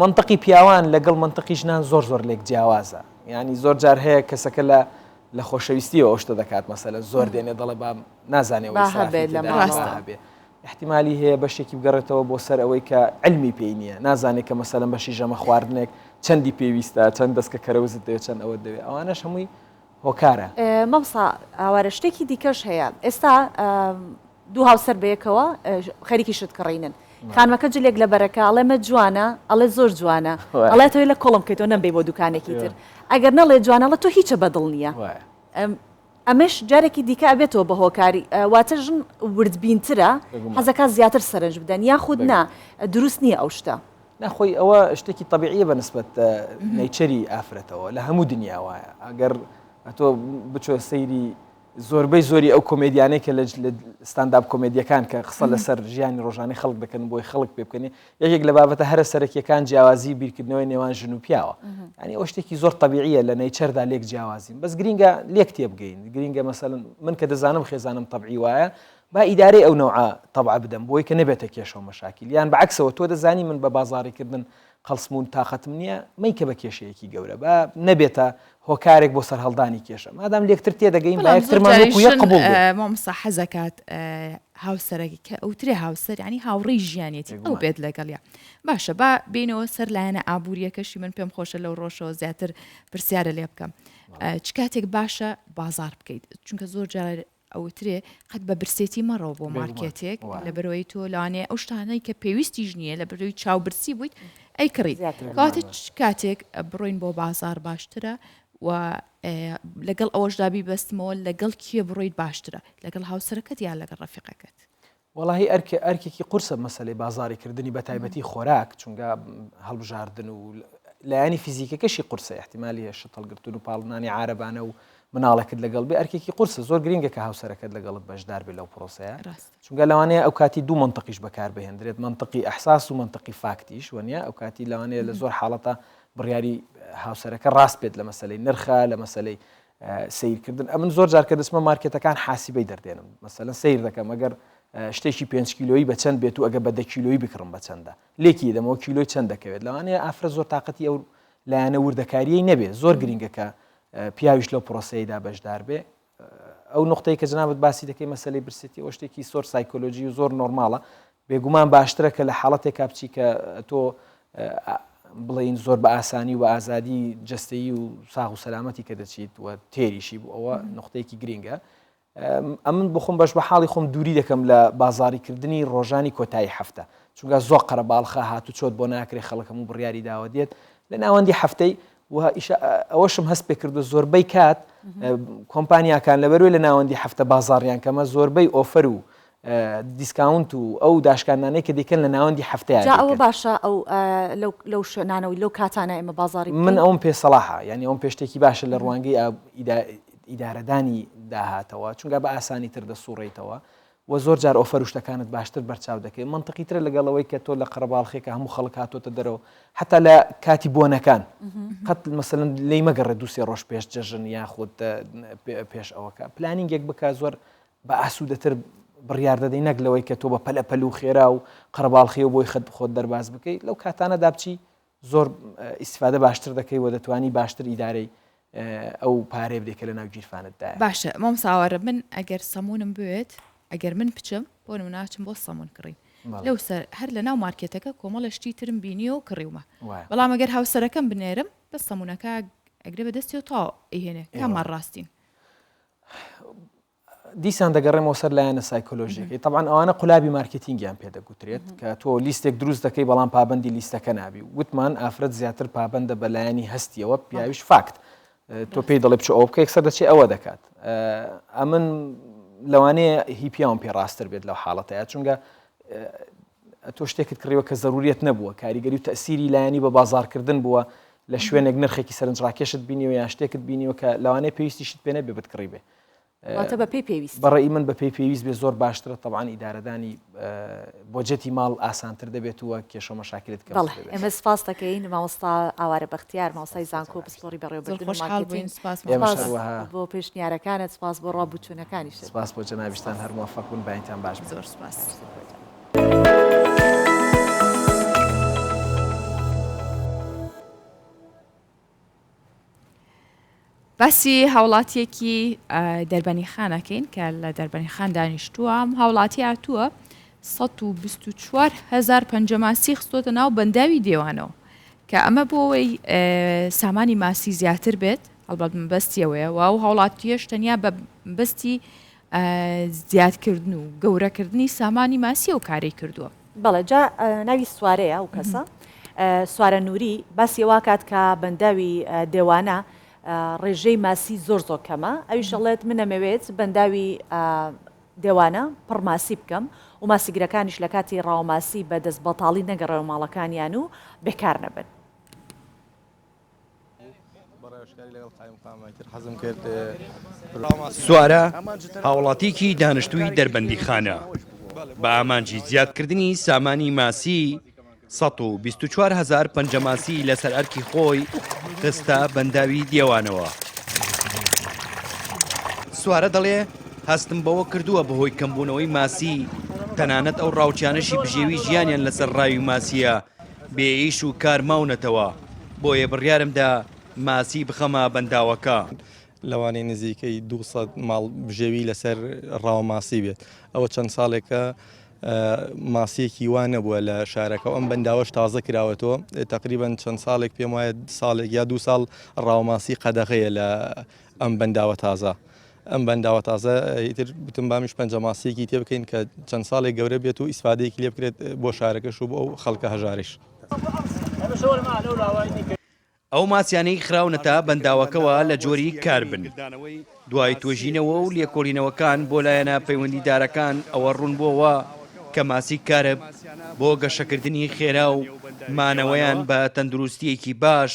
منطقی پیاوان لەگەڵ منطقی ژنان زۆر لێک جیاوازە ینی زۆر جار هەیە کەسەکە لە خۆشەویستیەوە ئەو شتە دەکات مەسەلە زۆر دێنێ دەڵێ با نازانێ ڕاستە احتیمالی هەیە بەشێکی بگەڕێتەوە بۆ سەر ئەوەی کە علمی پێی نییە نازانێت کە مەسەلەن بەشی ژەمە خواردنێک چەندی پێویستە چەند دەستکە کەرەوزت دەوێت چەند ئەوە دەوێت ئەوانەش هەمووی هۆکارە مەمسا ئاوارە شتێکی دیکەش هەیە ئێستا دوو هاوسەر بەیەکەوە خەریکی شت کڕینن خانمەکە جلێک لە بەرەکە ئەڵێمە جوانە ئەڵێ زۆر جوانە ئەڵێتەوەی لە کۆڵم بکەیتەوە نەمبێ بۆ دوکانێکی تر ئەگەر نەڵێ جوانەڵە تۆ هیچە بەدڵ نییە ئەمەش جارێکی دیکە ئەبێتەوە بە هۆکاری واتە ژن وردبینترە حەزەکە زیاتر سەرنج بدەن یاخود نا دروست نییە ئەو شتە نەخۆی ئەوە شتێکی طبیعیە بەنسبەت نەیچەری ئافرەتەوە لە هەموو دنیاوایە ئەگەر ئەتۆ بچۆ سەیری زۆربەی زۆری ئەو کۆمێدیانەی کە لە ستانداپ کۆمێدیەکان کە قسە لەسەر ژیانی ڕۆژانەی خەڵک دەکەن بۆی خەڵک پێ بکەنی یەکێک لە بابەتە هەرە سەرەکیەکان جیاوازی بیرکردنەوەی نێوان ژن و پیاوە ینی ئەو شتێکی زۆر طبیعیە لە نەیچەردا لێک جیاوازین بەس گرینگە لێک تێبگەین گرینگە مەسەلەن من کە دەزانم خێزانم طبعی وایە با ئیدارەی ئەو نەوعە طبع بدەم بۆی کە نەبێتە کێشەوە مەشاکیل یان بەعکسەوە تۆ دەزانی من بە بازاڕیکردن قەڵسمون تااقەتم نییە مەیکە بە کێشەیەکی گەورە بە نەبێتە هۆکارێک بۆ سەر هەڵدانی کێشە مادام لێکتر تێدەگەین با یەکترمانوەکو یەک قبوڵ مامۆستا حەزەکات هاوسەرێکی کە ئەوترێ هاوسەر ینی هاوڕێی ژیانێتی ئەو بێت لەگەڵیا باشە با بینەوە سەر لایەنە ئابوووریەکەشی من پێم خۆشە لەو ڕۆژەوە زیاتر پرسیارە لێ بکەم چ کاتێک باشە بازار بکەیت چونکە زۆر جار ئەوترێ قەت بە برسێتی مەڕەوە بۆ مارکێتێک لە بەرەوەی تۆ لەوانەیە ئەو شتانەی کە پێویستی ژنیە لە بەرەوەی چاوبرسی بوویت ئەی کڕیت کاتە کاتێک بڕۆین بۆ بازار باشترە و لەگەڵ ئەوەشدابی بەستمەوە لەگەڵ کیە بڕۆیت باشترە لەگەڵ هاوسەرەکەت یان لەگەڵ ڕەفیقەکەت وەڵاهی ئەرکێکی قورسە مەسەلەی بازاڕیکردنی بە تایبەتی خۆراک چونکە هەڵبژاردن و لایانی فیزیکەکەشی قورسە احتیمالی هەیە شتەڵگرتن و پاڵنانی عارەبانە و مناڵەکەت لەگەڵ بێ ئەرکێکی قورسە زۆر گرنگە کە هاوسەرەکەت لەگەڵت بەشدار بێ لەو پرۆسەیە چونکە لەوانەیە ئەو کاتی دوو منطقیش بەکار بهێنرێت منطقی ئەحساس و منطقی فاکتیش وەنیە ئەو کاتی لەوانەیە لە زۆر حاڵەتە بڕیاری هاوسەرەکە ڕاست بێت لە مەسەلەی نرخە لە مەسەلەی سیرکردن ئەمن زۆر جار کە دەچمە مارکێتەکان حاسیبەی دەردێنم مەسەلەن سیر دەکەم ئەگەر شتێکی 5 کیلۆیی بە چەند بێت و ئەگە بە 10 کیلۆیی بکڕم بە چەندە لێکی دەمەوە کیلۆی چەند دەکەوێت لەوانەیە ئافرە زۆر تااقەتی ئەو لایەنە وردەکاریەی نەبێت زۆر گرنگەکە پیاویش لەو پرۆسەیەدا بەشدار بێ ئەو نقطەی کە جنابەت باسی دەکەی مەسەلەی برسێتی ئەو شتێکی زۆر سایکۆلۆژی و زۆر نۆرماڵە بێگومان باشترە کە لە حاڵەتێکا بچی کە تۆ بڵین زۆر بە ئاسانی و ئازادی جستەیی و ساغ و سەلامەتی کە دەچیت و تێریشی بوو ئەوە نقطەیەکی گرینگە ئەمن بخۆم بەش بە حاڵی خۆم دووری دەکەم لە بازاڕیکردنی ڕۆژانی کۆتایی هەفتە چونکە زۆر قەرەباڵخە هاتو چۆت بۆ ناکرێ خەڵکەم و بڕیاری داوە دێت لە ناوەندی هەفتەی ئەوەشم هەست پێ کردو زۆربەی کات کۆمپانیاکان لەبەروێ لە ناوەندی هەفتە بازاڕیان کەمە زۆربەی ئۆفەر و دیسکاونت و ئەو داشکانانەی کە دیکەن لە ناوەندی هەفتەیە ئەوە باشە ئەو لەو شوێنانەوەی لەو کاتانە ئێمە بازاڕی من ئەوم پێسەڵاحە یعنی ئەوم پێشتێکی باشە لە ڕوانگەی ئیدارەدانی داهاتەوە چونکە بە ئاسانی تر دەسوڕێیتەوە و زۆر جار ئۆفەر شتەکانت باشتر بەرچاو دەکەی منطقیترە لەگەڵەوەی کە تۆ لە قەرەباڵخێکە هەموو خەڵک هاتۆتە دەرەوە حتا لە کاتی بۆنەکان قەت مەسەلەن لێی مەگەڕێ دووسێ ڕۆژ پێش جەژن یاخود پێش ئەوەکە پلانینگێک بکە زۆر بە ئاسوودەتر بڕیار دەدەی نەک لەوەی کە تۆ بە پەلە پەل و خێرا و قەرەباڵخی و بۆی خۆت دەرباز بکەیت لەو کاتانەدا بچی زۆر ئیسفادە باشتر دەکەی و دەتوانی باشتر ئیدارەی ئەو پارێ بدێکە لە ناو گیرفانتدایە باشە مام ساوارە من ئەگەر سەمونم بێت ئەگەر من بچم بۆ ناچم بۆ سەمون کڕی لەو سەر هەر لە ناو مارکێتەکە کۆمەڵە شتی ترم بینی و کڕیومە بەڵام ئەگەر هاوسەرەکەم بنێرم بە سەمونونەکە ئەگرێ بەدەستی و تا ئیهێنێ کامان ڕاستین دیسان دەگەڕێمەوە سەر لایەنە سایکۆلۆژیەکەی طبعاً ئەوانە قولابی مارکتینگیان پێدەگوترێت کە تۆ لیستێک دروست دەکەی بەڵام پابندی لیستەکە نابی وتمان ئافرەت زیاتر پابندە بە لایەنی هەستیەوە پیاویش فاکت تۆ پێی دەڵێ بچ ئەو بکە یەکسەر دەچێت ئەوە دەکات ئەمن لەوانەیە هیپیاوم پێ ڕاستتر بێت لەو حاڵەتەیە چونکە تۆ شتێکت کڕیوە کە زەروریەت نەبووە کاریگەری و تەسیری لایەنی بە بازارکردن بووە لە شوێنێک نرخێکی سەرنجڕاکێشت بینیوە یان شتێکت بینیوە کە لەوانەیە پێویستیشت پێ نەبێ بتکڕی بێ بە پێی پێویست بەڕێی من بە پێی پێویست بێ زۆر باشترە طبعاً ئیدارەدانی بۆجێتی ماڵ ئاسانتر دەبێت وە کێشە مەشاکلت کە ئێمە سپاس دەکەین مامۆستا ئاوارە بەختیار مامۆستای زانکۆ پسپۆری بەڕێوەبردن بۆ پێشنیارەکانت سپاس بۆ ڕابوچوونەکانی سپاس بۆ جەنابیشتان هەر موفق بوون باینتان باش زۆر سپاس. باسی هاوڵاتیەکی دەربەنی خانەکەین کە لە دەربەنی خان دانیشتووە ئەم هاوڵاتی هاتووە 124,000 پەنجەماسی خستۆتە ناو بەنداوی دێوانەوە کە ئەمە بۆ ئەوەی سامانی ماسی زیاتر بێت هەڵبەت بەستیەوەیە و ئەو هاوڵاتیەش تەنیا بە بەستی زیادکردن و گەورەکردنی سامانی ماسی و کاری کردووە. بەڵێ جا ناوی سوارەیە ئەو کەسە سوارە نووری باسی واکات کە بەنداوی دێوانە ڕێژەی ماسی زۆر زۆر کەمە ئەویش دەڵێت منەمەوێت بەنداوی دێوانە پڕماسی بکەم و ماسیگرەکانیش لە کاتی ڕاوماسی بە دەست بەتاڵی نەگەڕێەوە ماڵەکانیان و بێکار نەبن. سوارە هاوڵاتیکی دانیشتووی دەربەندی خانە بە ئامانجی زیادکردنی سامانی ماسی 124,000 پەنجەماسی لەسەر ئەرکی خۆی خستە بەنداوی دێوانەوە. سوارە دەڵێ هەستم بەوە کردووە بەهۆی کەمبوونەوەی ماسی تەنانەت ئەو ڕاوچانشی بژێوی ژیانیان لەسەر ڕاوی ماسیە بێئیش و کار ماونەتەوە بۆیە بڕیارمدا ماسی بخەمە بەنداوەکە. لەوانەیە نزیکەی 200 ماڵ بژێوی لەسەر ڕاوماسی بێت ئەوە چەند ساڵێکە ماسیەکی وان نەبووە لە شارەکە ئەم بەنداوەش تازە کراوەتەوە تقریبان چەند ساڵێک پێم وایە ساڵێک یا 2 ساڵ ڕاوماسی قەدەغەیە لە ئەم بەنداوە تازە ئەم بەنداوە تازە ئیتر بتم بامیش پەنجەماسیەکی تێ بکەین کە چەند ساڵێک گەورە بێت و ئیسفادەیەکی لێ بکرێت بۆ شارەکەش و بۆ ئەو خەڵکە هەژارش. ئەو ماسیانەی خراونەتە بەنداوەکەوە لە جۆری کاربن دوای تۆژینەوە و لێکۆڵینەوەکان بۆ لایەنە پەیوەندیدارەکان ئەوە ڕوون بووەوە کە ماسی کارب بۆ گەشەکردنی خێرا و مانەوەیان بە تەندروستیەکی باش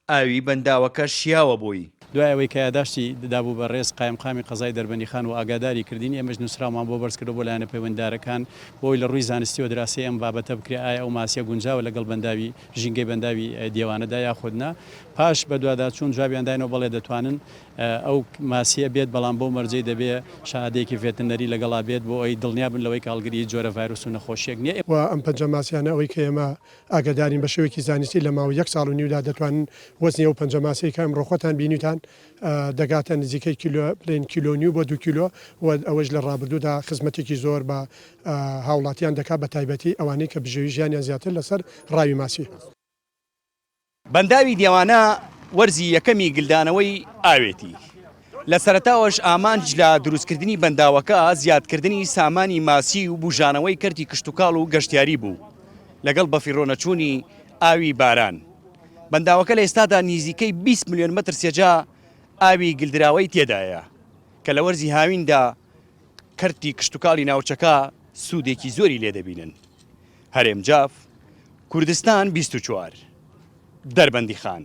ئاوی بەنداوەکە شیاوە بووی. دوای ئەوەی کە یاداشتی دابوو بە ڕێز قایمقامی قەزای دەربەندی خان و ئاگاداری کردنی ئەمەش نووسرامان بۆ بەرزکردەوە بۆ لایەنە پەیوەنددارەکان بۆی لە ڕووی زانستی و دراسی ئەم بابەتە بکرێ ئایا ئەو ماسیە گونجاوە لەگەڵ بەنداوی ژینگەی بەنداوی دێوانەدا یاخودنا پاش بە دوواداچوون جوابیان داینەوە بەڵێ دەتوانن ئەو ماسیە بێت بەڵام بۆ مەرجەی دەبێ شادێکی ڤێتنەری لەگەڵا بێت بۆ ئەوی دڵنیا بن لەوەی کاڵگەری جۆرە ڤایرۆس و نەخۆشیێک نییە و ئەم پەنجە ماسیانە ئەوەی کە ئێمە ئاگادارین بە شێوەیەکی زانستی لە ماوەی 1 ساڵ و نیودا دەتوانن وەزنی ئەو پەنجە ماسی کە ئەمڕۆ خۆتان بینیتان دەگاتە نزیکەی پلێن کیلۆ نیو بۆ 2 کیلۆ و ئەوەش لە ڕابردوودا خزمەتێکی زۆر بە هاوڵاتیان دەکات بە تایبەتی ئەوانەی کە بژێوی ژیانیان زیاتر لەسەر ڕاوی ماسی. بەنداوی دیێوانە وەرزی یەکەمی گلدانەوەی ئاوێتی لە سەرەتاوەش ئامانج لە دروستکردنی بەنداوەکە زیادکردنی سامانی ماسی و بوژانەوەی کەرتی کشتتوکاڵ و گەشتیاری بوو لەگەڵ بەفیڕۆنەچوونی ئاوی باران. بەنداوەکە لە ئێستادا نزیکەی 20 ملیۆن مەتر سێجا ئاوی گلدراوەی تێدایە کە لە وەرزی هاویندا کەرتی کشتتوکاڵی ناوچەکە سوودێکی زۆری لێ دەبینن. هەرێم جاف، کوردستان 24 دەربەندی خان.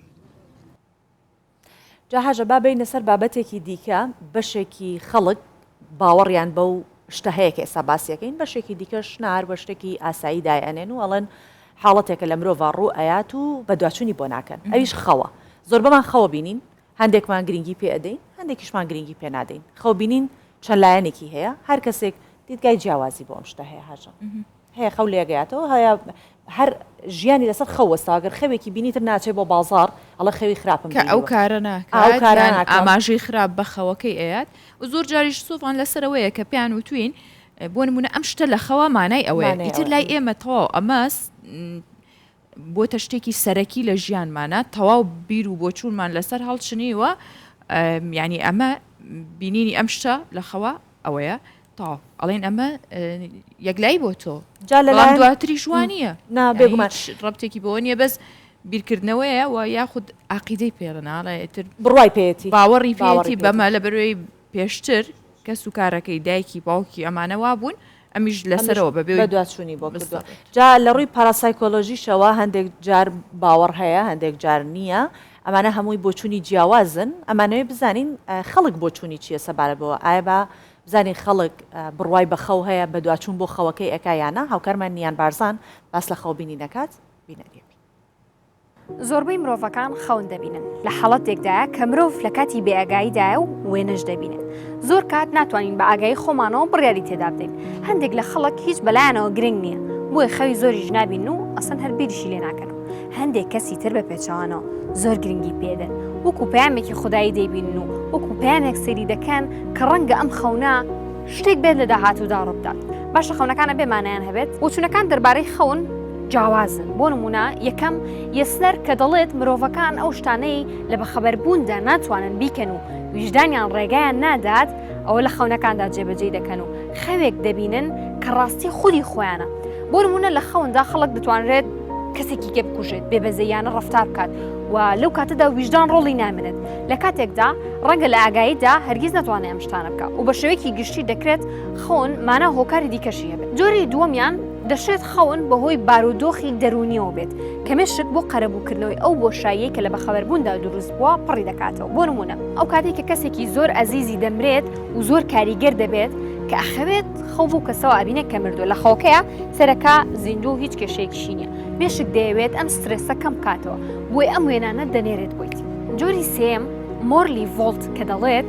جاهاژە با بینە سەر بابەتێکی دیکە بەشێکی خەڵک باوەڕیان بەو شتە هەیە کە ئێستا باسیەکەین بەشێکی دیکە شنار بە شتێکی ئاسایی دایەنێن و ئەڵەن حاڵەتێکە لە مرۆڤ ڕوو ئەیات و بە دوچوونی بۆ ناکەن ئەویش خەوە زۆر بەمان خەوە بینین هەندێکمان گرنگی پێ ئەدەین هەندێکیشمان گرنگی پێ نادەین خەو بینین چەند لایەنێکی هەیە هەر کەسێک دیدگای جیاوازی بۆ ئەم شتە هەیە هاژە هەیە خەو لێگەیاتەوە هەیە هەر ژیانی لەسەر خەوەستاگەر خەوێکی بینیتر ناچێت بۆ بازار ئەڵە خەوی خراپم کە ئەو کارە ناکات ئاماژەی خراپ بە خەوەکەی ئەیات و زۆر جاریش سوفان لەسەرەوەیە کە پیان وتوین بۆ نمونە ئەم شتە لە خەوە مانای ئەوەیە ئیتر لای ئێمە تەواو ئەمەس بۆتە شتێکی سەرەکی لە ژیانمانە تەواو بیر و بۆچوونمان لەسەر هەڵچنیوە ینی ئەمە بینینی ئەم شتە لە خەوە ئەوەیە تا ئەڵێن ئەمە یەکلایی بۆ تۆ بەڵام دواتری جوانیە بێگومان ڕبتێکی بۆ نییە بەس بیرکردنەوەیە و یاخود عقیدەی پێڕناڵێتر بڕوای پێێتی باوەڕی پێێتی بەمە لە بەروی پێشتر کە سوکارەکەی دایکی باوکی ئەمانەوا بوون ئەمیش لەسەرەوە بەبێ دوچوونی بۆ جا لە ڕووی پاراسایکۆلۆژیشەوە هەندێک جار باوەڕ هەیە هەندێک جار نییە ئەمانە هەمووی بۆچوونی جیاوازن ئەمانەوەی بزانین خەڵک بۆچوونی چیە سەبارەتەوە ئایا بە بزانین خەڵک بڕوای بە خەو هەیە بە دوچوون بۆ خەوەکەی ئەکایانە هاوکارمان نیان بارزان باس لە خەو بینی نەکات بینەریە زۆربەی مرۆڤەکان خەون دەبینن لە حاڵەتێکدایە کە مرۆڤ لە کاتی بێئاگاییدایە و وێنەش دەبینن زۆر کات ناتوانین بە ئاگایی خۆمانەوە بڕیاری تێدا بدەین هەندێک لە خەڵک هیچ بەلایەنەوە گرنگ نییە بۆی خەوی زۆریش نابین و ئەسەن هەر بیریشی لێ ناکەن هەندێک کەسی تر بە پێچەوانەوە زۆر گرنگی پێدەن وەکو پەیامێکی خودایی دەیبینن و وەکو پەیامێک سەیری دەکەن کە ڕەنگە ئەم خەونە شتێک بێت لە داهاتوودا ڕووبدات باشە خەونەکانە بێمانیان هەبێت وچوونەکان دەربارەی خەون جیاوازن بۆ نمونە یەکەم یەسەر کە دەڵێت مرۆڤەکان ئەو شتانەی لە بەخەبەربووندا ناتوانن بیکەن و ویژدانیان ڕێگایان نادات ئەوە لە خەونەکاندا جێبەجێ دەکەن و خەوێک دەبینن کە ڕاستی خودی خۆیانە بۆ نمونە لە خەوندا خەڵک دەتوانرێت کەسێکی گەب بکوژێت بێبەزەیانە ڕەفتار بکات و لەو کاتەدا ویژدان ڕۆڵی نامێنێت لە کاتێکدا ڕەنگە لە ئاگاییدا هەرگیز ناتوانێت ئەم شتانە بکات و بە شێوەیەکی گشتی دەکرێت خەون مانە هۆکاری دیکەشی هەبێت جۆری دووەمیان دەشێت خەون بەهۆی بارودۆخی دەرونیەوە بێت کەمێشت بۆ قەرەبووکردنەوەی ئەو بۆشاییە کە لە بەخەبەربووندا دروست بووە پڕی دەکاتەوە بۆ نمونە ئەو کاتێک کە کەسێکی زۆر ئەزیزی دەمرێت و زۆر کاریگەر دەبێت کە ئەخەوێت خەو بوو کەسەوە ئەبینێت کە مردووە لە خەوکەیە سەرەکە زیندوو هیچ کێشەیەکیشی نییە مێشک دەیەوێت ئەم سترێسە کەم بکاتەوە بۆی ئەم وێنانە دەنێرێت بۆیت جۆری سێم مۆرلی ڤۆڵت کە دەڵێت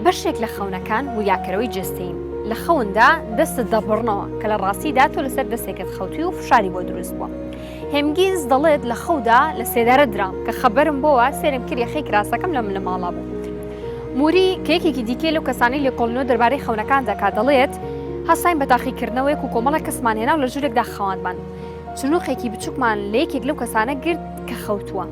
بەشێک لە خەونەکان ویاکەرەوەی جستین لە خەوندا دەستت دەبڕنەوە کە لە ڕاستیدا تۆ لەسەر دەستێکت خەوتی و فشاری بۆ دروست بووە هێمگیز دەڵێت لە خەودا لە سێدارە درام کە خەبەرم بۆوە سێرم کرد یەخەی کراسەکەم لە ماڵا بوو موری کەیەکێکی دیکەی لەو کەسانی لێکۆڵنەوە دەربارەی خەونەکان دەکات دەڵێت هەستاین بە تاقیکردنەوەیەک و کۆمەڵی کەسمان هێنا و لە ژوورێکدا خەواندمان چنووخێکی بچووکمان لە یەکێک لەو کەسانە گرت کە خەوتووە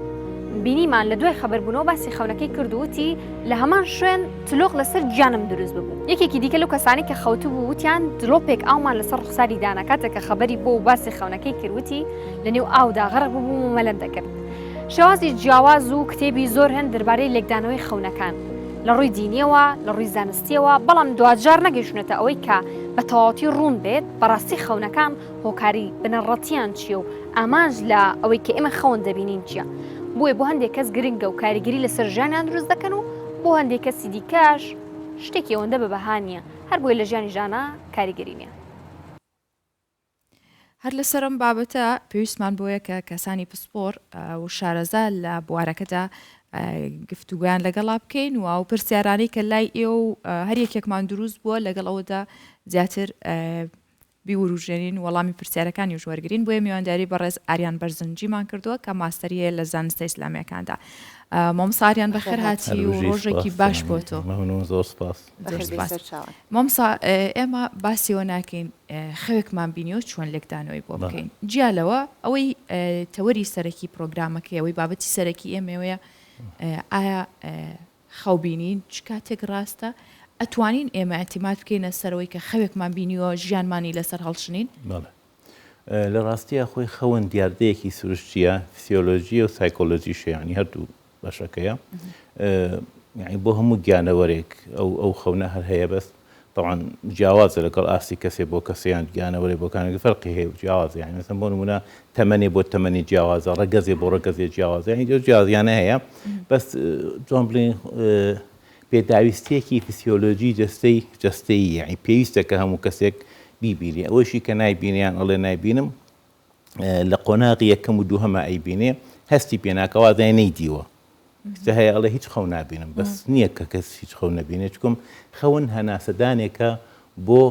بینیمان لە دوای خەبەربوونەوە باسی خەونەکەی کردووتی لە هەمان شوێن تلۆق لەسەر گیانم دروست ببوو یەکێکی دیکە لەو کەسانی کە خەوتو بوو وتیان دڵۆپێک ئاومان لەسەر ڕوخساری داناکاتە کە خەبەری بۆ و باسی خەونەکەی کردوتی لە نێو ئاودا غەرق ببوو و مەلەم دەکرد شێوازی جیاواز و کتێبی زۆر هەن دەربارەی لێکدانەوەی خەونەکان لە ڕووی دینیەوە لە ڕووی زانستیەوە بەڵام دوجار نەگەیشتونەتە ئەوەی کە بە تەواوەتی ڕوون بێت بەڕاستی خەونەکان هۆکاری بنەڕەتیان چییە و ئامانج لە ئەوەی کە ئێمە خەون دەبینین چییە بۆیە بۆ هەندێک کەس گرنگە و کاریگەری لەسەر ژیانیان دروست دەکەن و بۆ هەندێک کەسی دیکەش شتێکی ئەوەندە بە بەهانیە هەر بۆی لە ژیانی ژانە کاریگەری نییە هەر لەسەرم بابەتە پێویستمان بۆیە کە کەسانی پسپۆر و شارەزا لە بوارەکەدا گفتوگویان لەگەڵا بکەین و پرسیارانەی کە لای ئێوە و هەر یەکێکمان دروست بووە لەگەڵ ئەوەدا زیاتر بیوروژێنین وەڵامی پرسیارەکانی ژوەرگرین بۆیە میوانداری بەڕێز ئاریان بەرزنجیمان کردووە کە ماستەریە لە زانستە ئیسلامیەکاندا. مامۆستا ئاریان بەخێر هاتی و ڕۆژێکی باش بۆ تۆ. زۆر سپاس. مامۆستا ئێمە باسیەوە ناکەین خەوێکمان بینیەوە چۆن لێکدانەوەی بۆ بکەین. جیالەوە ئەوەی تەوەری سەرەکی پرۆگرامەکەی ئەوەی بابەتی سەرەکی ئێمەوەیە ئایا خەوبینین چ کاتێک ڕاستە ئەتوانین ئێمە ئەتیمات بکەینە سەرەوەی کە خەوێکمان بینیوە ژیانمانی لەسەر هەڵشنین؟ لە ڕاستیە خۆی خەون دیاردەیەکی سروشتیە فسیۆلۆژیە و سایکۆلۆژی شیانی هەردوو بەشەکەیە یعنی بۆ هەموو گیانەوەرێک ئەو خەونە هەر هەیە بەست طبعا جیاوازە لەگەڵ ئاسی کەسێ بۆ کەسیان گیانەوەرێ بۆکانێک فەرقی هەیە جیاواز یعنی مەسەن بۆ نمونە تەمەنێ بۆ تەمەنی جیاوازە ڕەگەزێ بۆ ڕەگەزێ جیاوازە یعنی جیاوازیانە هەیە بەس جۆن بڵین پێداویستێکی فسیۆلۆژی جەستەیی یعنی پێویستە کە هەموو کەسێک بیبینێ ئەوەشی کە نایبینیان ئەڵێ نایبینم لە قۆناغی یەکەم و دووهەمە ئەیبینێ هەستی پێناکەوازای نەیدیوە هەیە ئەڵێ هیچ خەو نابینم بەس نییە کە کەس هیچ خەو نەبینێ چکم خەون هەناسەدانێکە بۆ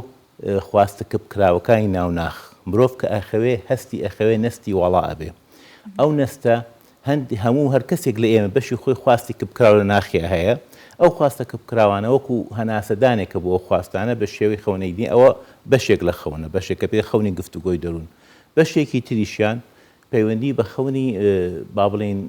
خواستەکە بکراوەکانی ناوناخ مرۆڤ کە ئەخەوێ هەستی ئەخەوێ نەستی وەڵا ئەبێ ئەو نەستە هەموو هەر کەسێک لە ئێمە بەشی خۆی خواستی کە بکراو لە ناخیە هەیە ئەو خواستەکە بکراوانە وەکو هەناسەدانێکە بۆ خواستانە بە شێوەی خەونەیدی ئەوە بەشێک لە خەونە بەشێکە پێ خەونی گفتوگۆی دەروون بەشێکی تریشیان پەیوەندی بە خەونی با بڵێن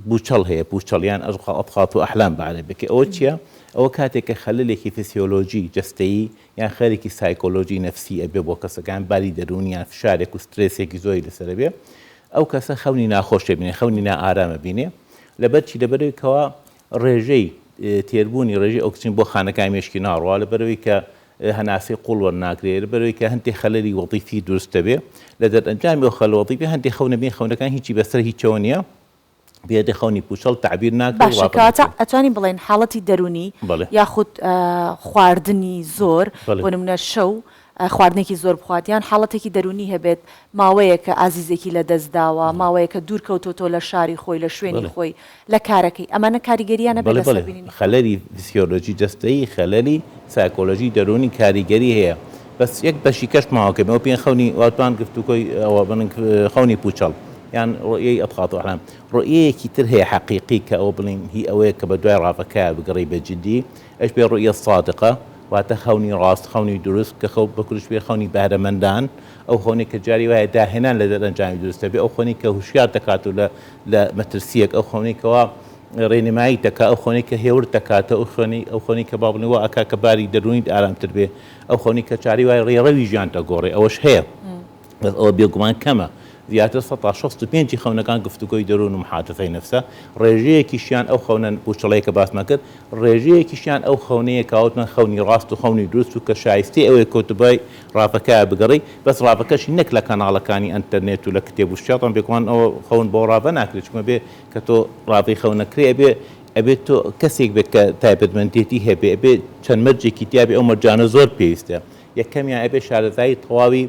بوچەڵ هەیە بوچەڵیان ئەطغاث و ئەحلام بەعەرەبیکە ئەوە چییە؟ ئەوە کاتێککە خەلەلێکی فسیۆلۆژی جەستەیی یان خەرێکی سایکۆلۆژی نەفسی ئەبێ بۆ کەسەکان باری دەرونیان فشارێک و سترێسێکی زۆری لەسەر بێ ئەو کەسە خەونی ناخۆشە بینێ خەونی نائارامە بینێ لەبەرچی لەبەرەوەیکەوە ڕێژەی تێربوونی ڕێژەی ئۆکسجین بۆ خانەکانی مێشکی ناڕوا لەبەرەوەی کە هەناسەی قوڵ وەرناگرێت لەبەرەوەی کە هەندێک خەلەلی وەظیفی دروستە بێ لە دەرئەنجامی ئەو خەلە وەظیفی هەندێک خەونە بین خەونەکان هیچی بەسەر هیچەوە نییە بێدە خەونی پوچەڵ تعبیر ناکرێت باشکاتە ئەتوانین بڵێن حاڵەتی دەرونی یاخود خواردنی زۆر بۆ نمونە شەو خواردنێکی زۆر بخواتیان حاڵەتێکی دەرونی هەبێت ماوەیە کە ئازیزێکی لە دەستداوە ماوەیە کە دوور کەوتۆ لە شاری خۆی لە شوێنی خۆی لە کارەکەی ئەمانە کاریگەریانە بێت خەلەری فسیۆلۆژی جەستەیی خەلەری سایکۆلۆژی دەرونی کاریگەری هەیە بەس یەک بەشی کەش ماوەکەمەوە پێ خەونی واتوان گفتوکۆی ئەوە بن خەونی پوچەڵ یان ڕۆیەی ئەطغاث و ئەحلام ڕۆیەیەکی تر هەیە حەقیقی کە ئەوە بڵین هی ئەوەیە کە بە دوای ڕافەکە بگەڕی بە جدی ئەش بێ ڕۆیە سادقە واتە خەونی ڕاست خەونی دروست کە خەو بە کوردش بێ خەونی بەهرەمەندان ئەو خۆنی کە جاری وایە داهێنان لە دەرەنجامی دروستە بێ ئەو خۆنی کە هوشیار دەکات و لە مەترسیەک ئەو خەونێکەوە ڕێنمایی دەکات ئەو خۆنی کە هێور دەکاتە ئەو خۆنی کە با بڵێنەوە ئەکا کە باری دەرونیت ئارامتر بێ ئەو خۆنی کە چاری وای ڕێڕەوی ژیان دەگۆڕێ ئەوەش هەیە ئەوە بێگومان کەمە زیاتر 65 خەونەکان گفتوگۆی دەروون و محادثەی نەفسە ڕێژەیەکیشیان ئەو خەونە پوچەڵەیە کە باسمان کرد ڕێژەیەکیشیان ئەو خەونەیە کاوتمان خەونی ڕاست و خەونی دروست و کە شایستی ئەوەیە کۆتبای ڕافەکە بگەڕی بەس ڕافەکەشی نەک لە کەناڵەکانی ئەنتەرنێت و لە کتێب و شتیان بێکوان ئەوە خەون بۆ ڕافە ناکرێت چکمە بێ کە تۆ ڕافەی خەونەکرێ ئەبێت تۆ کەسێک بێت کە تایبەتمەندێتی هەبێ ئەبێت چەند مەرجێکی تیابێ ئەو مەرجانە زۆر پێویستە یەکەمیان ئەبێ شارەزایی تەواوی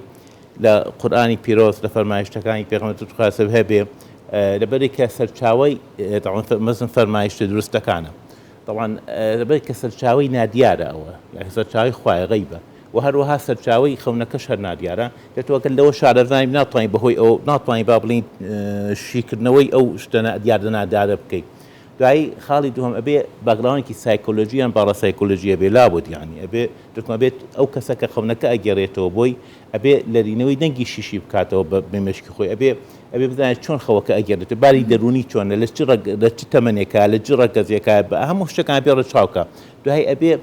لە قورآانی پیرۆز لە فەرمایشتەکانی پێغەمبەر خاصە هەبێ لەبەری کە سەرچاوی مەزن فەرمایشتە دروستەکانە طبعا لەبەری کە سەرچاوی نادیارە ئەوە یعنی سەرچاوی خوای غەیبە و هەروەها سەرچاوی خەونەکەش هەر نادیارە دەتوانێت لەوە شارەزای ناتوانین بەهۆی ئەو ناتوانین با بڵین شیکردنەوەی ئەو شتە دیاردەنادارە بکەیت دوایی خاڵی دووەم ئەبێ باگراونێکی سایکۆلۆژیان باڕە سایکۆلۆژیە بێ لابد یعنی ئەبێ دەتوانێت بێت ئەو کەسە کە خەونەکە ئەگەڕێتەوە بۆی ئەبێ لەرینەوەی دەنگی شیشی بکاتەوە بە مێشکی خۆی ئەبێ بزانێت چۆن خەوەکە ئەگەڕێتە باری دەرونی چۆنە لە چ تەمەنێکە لە چ ڕەگەزیەکە بە هەموو شتەکان بێ ڕەچاوکە دوای ئەبێ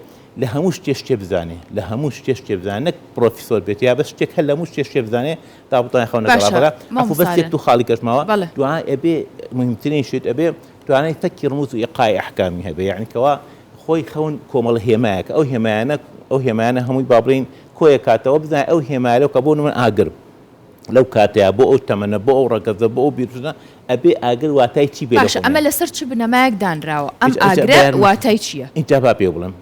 لە هەموو شتێ بزانێ لە هەموو شتێ بزانێت نەک پرۆفیسۆر بێت یا بەس شتێک هەر لە هەموو شتێ بزانێ تا بتوانێت خەونەکە ڕابگرێت ئەفو بەس یەک دوو خاڵی کەشماوە دوای ئەبێ مهمترین شت ئەبێ توانای فەکی ڕموز و ئیقای ئەحکامی هەبێ یعنی کەوا خۆی خەون کۆمەڵ هێمایەکە ئەو هێمایانە هەمووی با بڵین کۆیە کاتەوە بزانێت ئەو هێمایە کە بۆ من ئاگر لەو کاتەیە بۆ ئەو تەمەنە بۆ ئەو ڕەگەزە بۆ ئەو بیرژنە ئەبێ ئاگر واتای چی بێ باشە ئەمە لەسەر چ بنەمایەک دانراوە ئەم ئاگرە واتای چییە؟ اینجا با پێ بڵم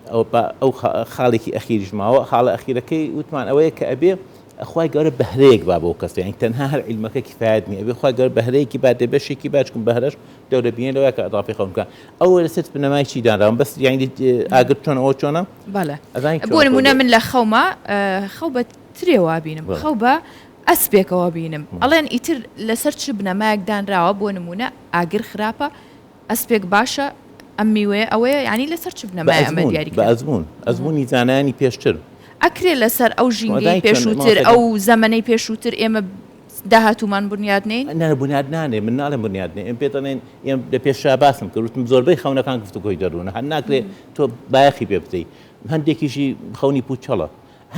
ئەو خاڵێکی ئەخیریش ماوە خاڵە ئەخیرەکەی وتمان ئەوەیە کە ئەبێ ئەخوای گەورە بەهرەیەک با بۆ کەس یعنی تەنها هەر عیلمەکە کفایەت نییە ئەبێ خوا گەورە بەهرەیەکی با دێ بەشێکی باچکم بەهرەش دەورە بینێتەوە کە ئەضافی خەون بکە ئەوە لەسەر بنەمای چی دانراون بەس یعنی ئاگر چۆن ئەوە چۆنە بەڵێ بۆ نمونە من لە خەومە خەو بە ترێوە بینم خەو بە ئەسپێکەوە بینم ئەڵێن ئیتر لەسەر چ بنەمایەک دانراوە بۆ نمونە ئاگر خراپە ئەسپێک باشە ئەم میوەیە ئەوەیە ینی لەسەر چ بنەمای ئەمە دیاری بە ئەزمموی زانانی پێشتر ئەکرێ لەسەر ئەو ژینگەی پێشووتر ئەو زەمەەی پێشووتر ئێمە داهاتومان بنیاد نین نە بنیاد نانێ من ناڵێ بنیاد نێ ئەم پێڵێن ئێم لە پێشا باسم کردوتم زۆربەی خەونەکان گفتوگۆی دەروونە هەر ناکرێت تۆ بایەخی پێ بدەیت هەندێکیشی خەونی پوچەڵە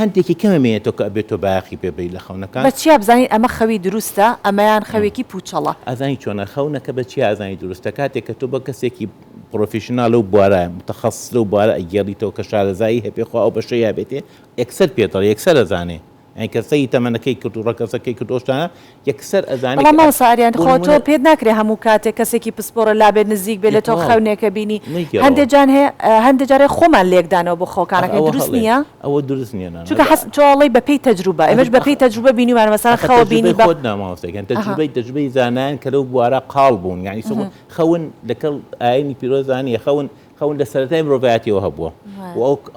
هەندێکی کەمەمێنێتەوە کە ئەبێت تۆ بایەخی پێبی لە خەونەکان بەچی بزانین ئەمە خەوی دروستە ئەمەیان خەوێکی پوچەڵە ئازانی چۆنە خەونەکە بەچی ئازانی دروستە کاتێک کە تۆ بە کەسێکی پرۆفیشنال و بوارە متخصص و بوارە ئەگەڵیتەوە کە شارەزایی هەپێخوا ئەو بەشە یابێتێ یەکسەر پێتەڵ یەکسەر ئەزانێ ئەی کەسەی تەمەنەکەی کرد و ڕەکەسەکەی کردۆشتانە یەکسەر ئەزانێت بەڵام ساریان خۆ تۆ پێت ناکرێ هەموو کاتێک کەسێکی پسپۆرە لابێت نزیک بێت لە تۆ خەونێکە بینی هەندێکجان هەیە هەندێک جارێ خۆمان لێکدانەوە بۆ خۆکانەکە دروست نییە ئەوە دروست نییە چونکە تۆڵی بەپێی تەجروبە ئێمەش بەپێی تەجروبە بینیمان مەسەلا خەوە بینی خۆت ناماوەستەکەن تەجروبەی زانایان کە لەو بوارە قاڵ بوون یعنی خەون لەگەڵ ئاینی پیرۆزانیە خەون لە سەرەتای مرۆڤایەتیەوە هەبووە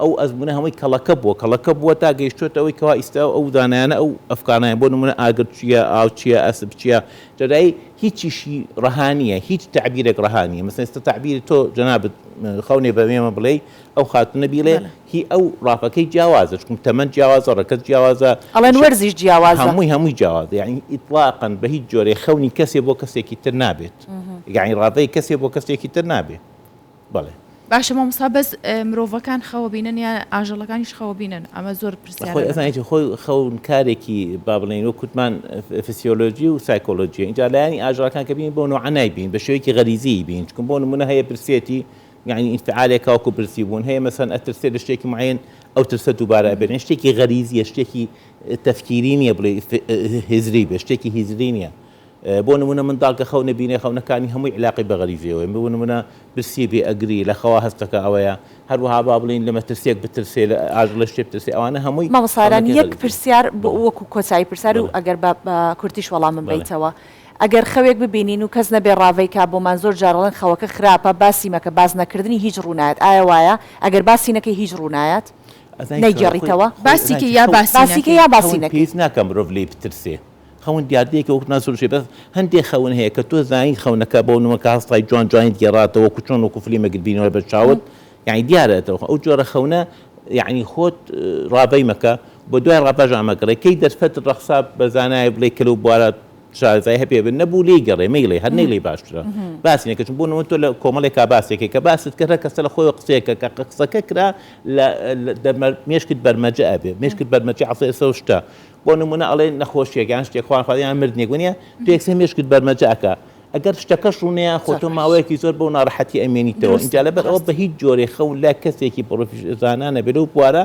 ئەو ئەزمونە هەمووی کەڵەکە بووە تا گەیشتوێتەوەی کەوا ئیستا ئەو دانایانە ئەو ئەفکانایە بۆ نمونە ئاگر چییە ئاو چییە ئەسب چییە جەدای هیچیشی ڕەهانیە هیچ تعبیرێک ڕەهانیە مەسەن ئێستا تعبیری تۆ جەنابەت خەونێ بەمێمە بڵێ ئەو خاتونە بیڵێ هی ئەو ڕاپەکەی جیاوازە چکم تەمەەن جیاوازە ڕەکەت جیاوازە ئەڵێن وەرزیش جیاوازە هەمووی جیاوازە یعنی ئیطلاقاً بە هیچ جۆرێ خەونی کەسێ بۆ کەسێکی تر نابێت یعنی ڕاپەی کەسێ بۆ کەسێکی تر نابێت بەڵێ باشە مامۆستا بەس مرۆڤەکان خەوە بینن یان ئاژەڵەکانیش خەوە بینن ئەمە زۆر پرسیارە خۆی خەونکارێکی با بڵێن وە کوتمان فسیۆلۆژی و سایکۆلۆژی اینجا لایانی ئاژەڵەکان کە بین بۆ نوعانای بین بە شێوەیەکی غەریزی بین چکم بۆ نمونە هەیە پرسێتی یعنی ئینفعالێک کاوکو پرسی بوون هەیە مەسەن ئەترسێ لە شتێکی معین ئەو ترسە دووبارە ئەبێنێ شتێکی غەریزیە شتێکی تەفکیری نییە بڵێ هێزری بێ شتێکی هیزری نییە بۆ نمونە منداڵکە خەو نەبینێ خەونەکانی هەمووی علاقی بە غەریزیەوە بۆ نمونە برسی بێ ئەگری لە خەوا هەستەکە ئەوەیە هەروەها با بڵین لە مەترسێک بترسێ لە ئاژەڵە شتێ بترسێ ئەوانە هەمووی مامۆساران یەک پرسیار وەکو کۆچایی پرسیار و ئەگەر بە کورتیش وەڵام من بیتەوە ئەگەر خەوێک ببینین و کەس نەبێ ڕاوەی کا بۆمان زۆر جارڵەن خەوەکە خراپە باسی مەکە باز نەکردنی هیچ ڕوونایەت ئایا وایە ئەگەر باسی نەکەی هیچ ڕوونایەت نەیگەڕیتەوە باسیکە یا باسیکە یا باسی نەکەی پێویست ناکەم مرۆڤ لێ بترسێ خەون دیاردەیەکە وەکو ناسوورشێ بەس هەندێک خەون هەیە کە تۆ زانین خەونەکە بۆ نمەکە هەستای جوان جوانی گێڕاتەوە کوچۆن وەکو فلیمەگەر بینەوە بە چاوت یعنی دیارێتەوە ئەو جۆرە خەونە یعنی خۆت ڕابەی مەکە بۆ دوای ڕاپاژ ئامەگەڕێ کەی دەرفەت ڕەخسا بە زانایە بڵێ کەلە و بوارە شارەزای هەبێ بن نەبوو لێ گەڕێ مەیڵێ هەر نەیڵێ باشترە باسی نەکەچون بۆ نەوە تۆ لە کۆمەڵێکا باسێکی کە باست کردە کەسە لە خۆی قسەیەکە کە قسەکە کرا لە مێشکت بەرمەجە ئەبێ مێشکت بەرمەجە عەسە ئێستا شتە بۆ نمونە ئەڵێ نەخۆشیەکان شتێک خوان خواردیان مردنێک وەنیە تو یەکسێ مێشکت بەرمەجە ئەکا ئەگەر شتەکەش ڕوونەیە خۆتۆ ماوەیەکی زۆر بۆ ناڕەحەتی ئەمێنیتەوە اینجا لەبەر ئەوە بە هیچ جۆرێ خەون لا کەسێکی پرۆفیزانانە بێت و بوارە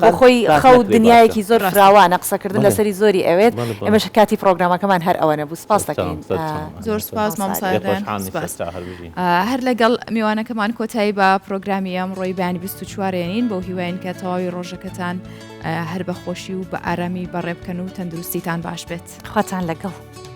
بۆ خۆی خەو دنیایەکی زۆر فراوانە قسەکردن لەسەری زۆری ئەوێت ئێمەش کاتی پرۆگرامەکەمان هەر ئەوە نەبوو سپاس دەکەین زۆر سپاس مامۆستا هەر لەگەڵ میوانەکەمان کۆتایی بە پرۆگرامی ئەمڕۆی بەیانی 24ێنین بۆ هیواین کە تەواوی ڕۆژەکەتان هەر بە خۆشی و بە ئارامی بەڕێ بکەن و تەندروستیتان باش بێت خواتان لەگەڵ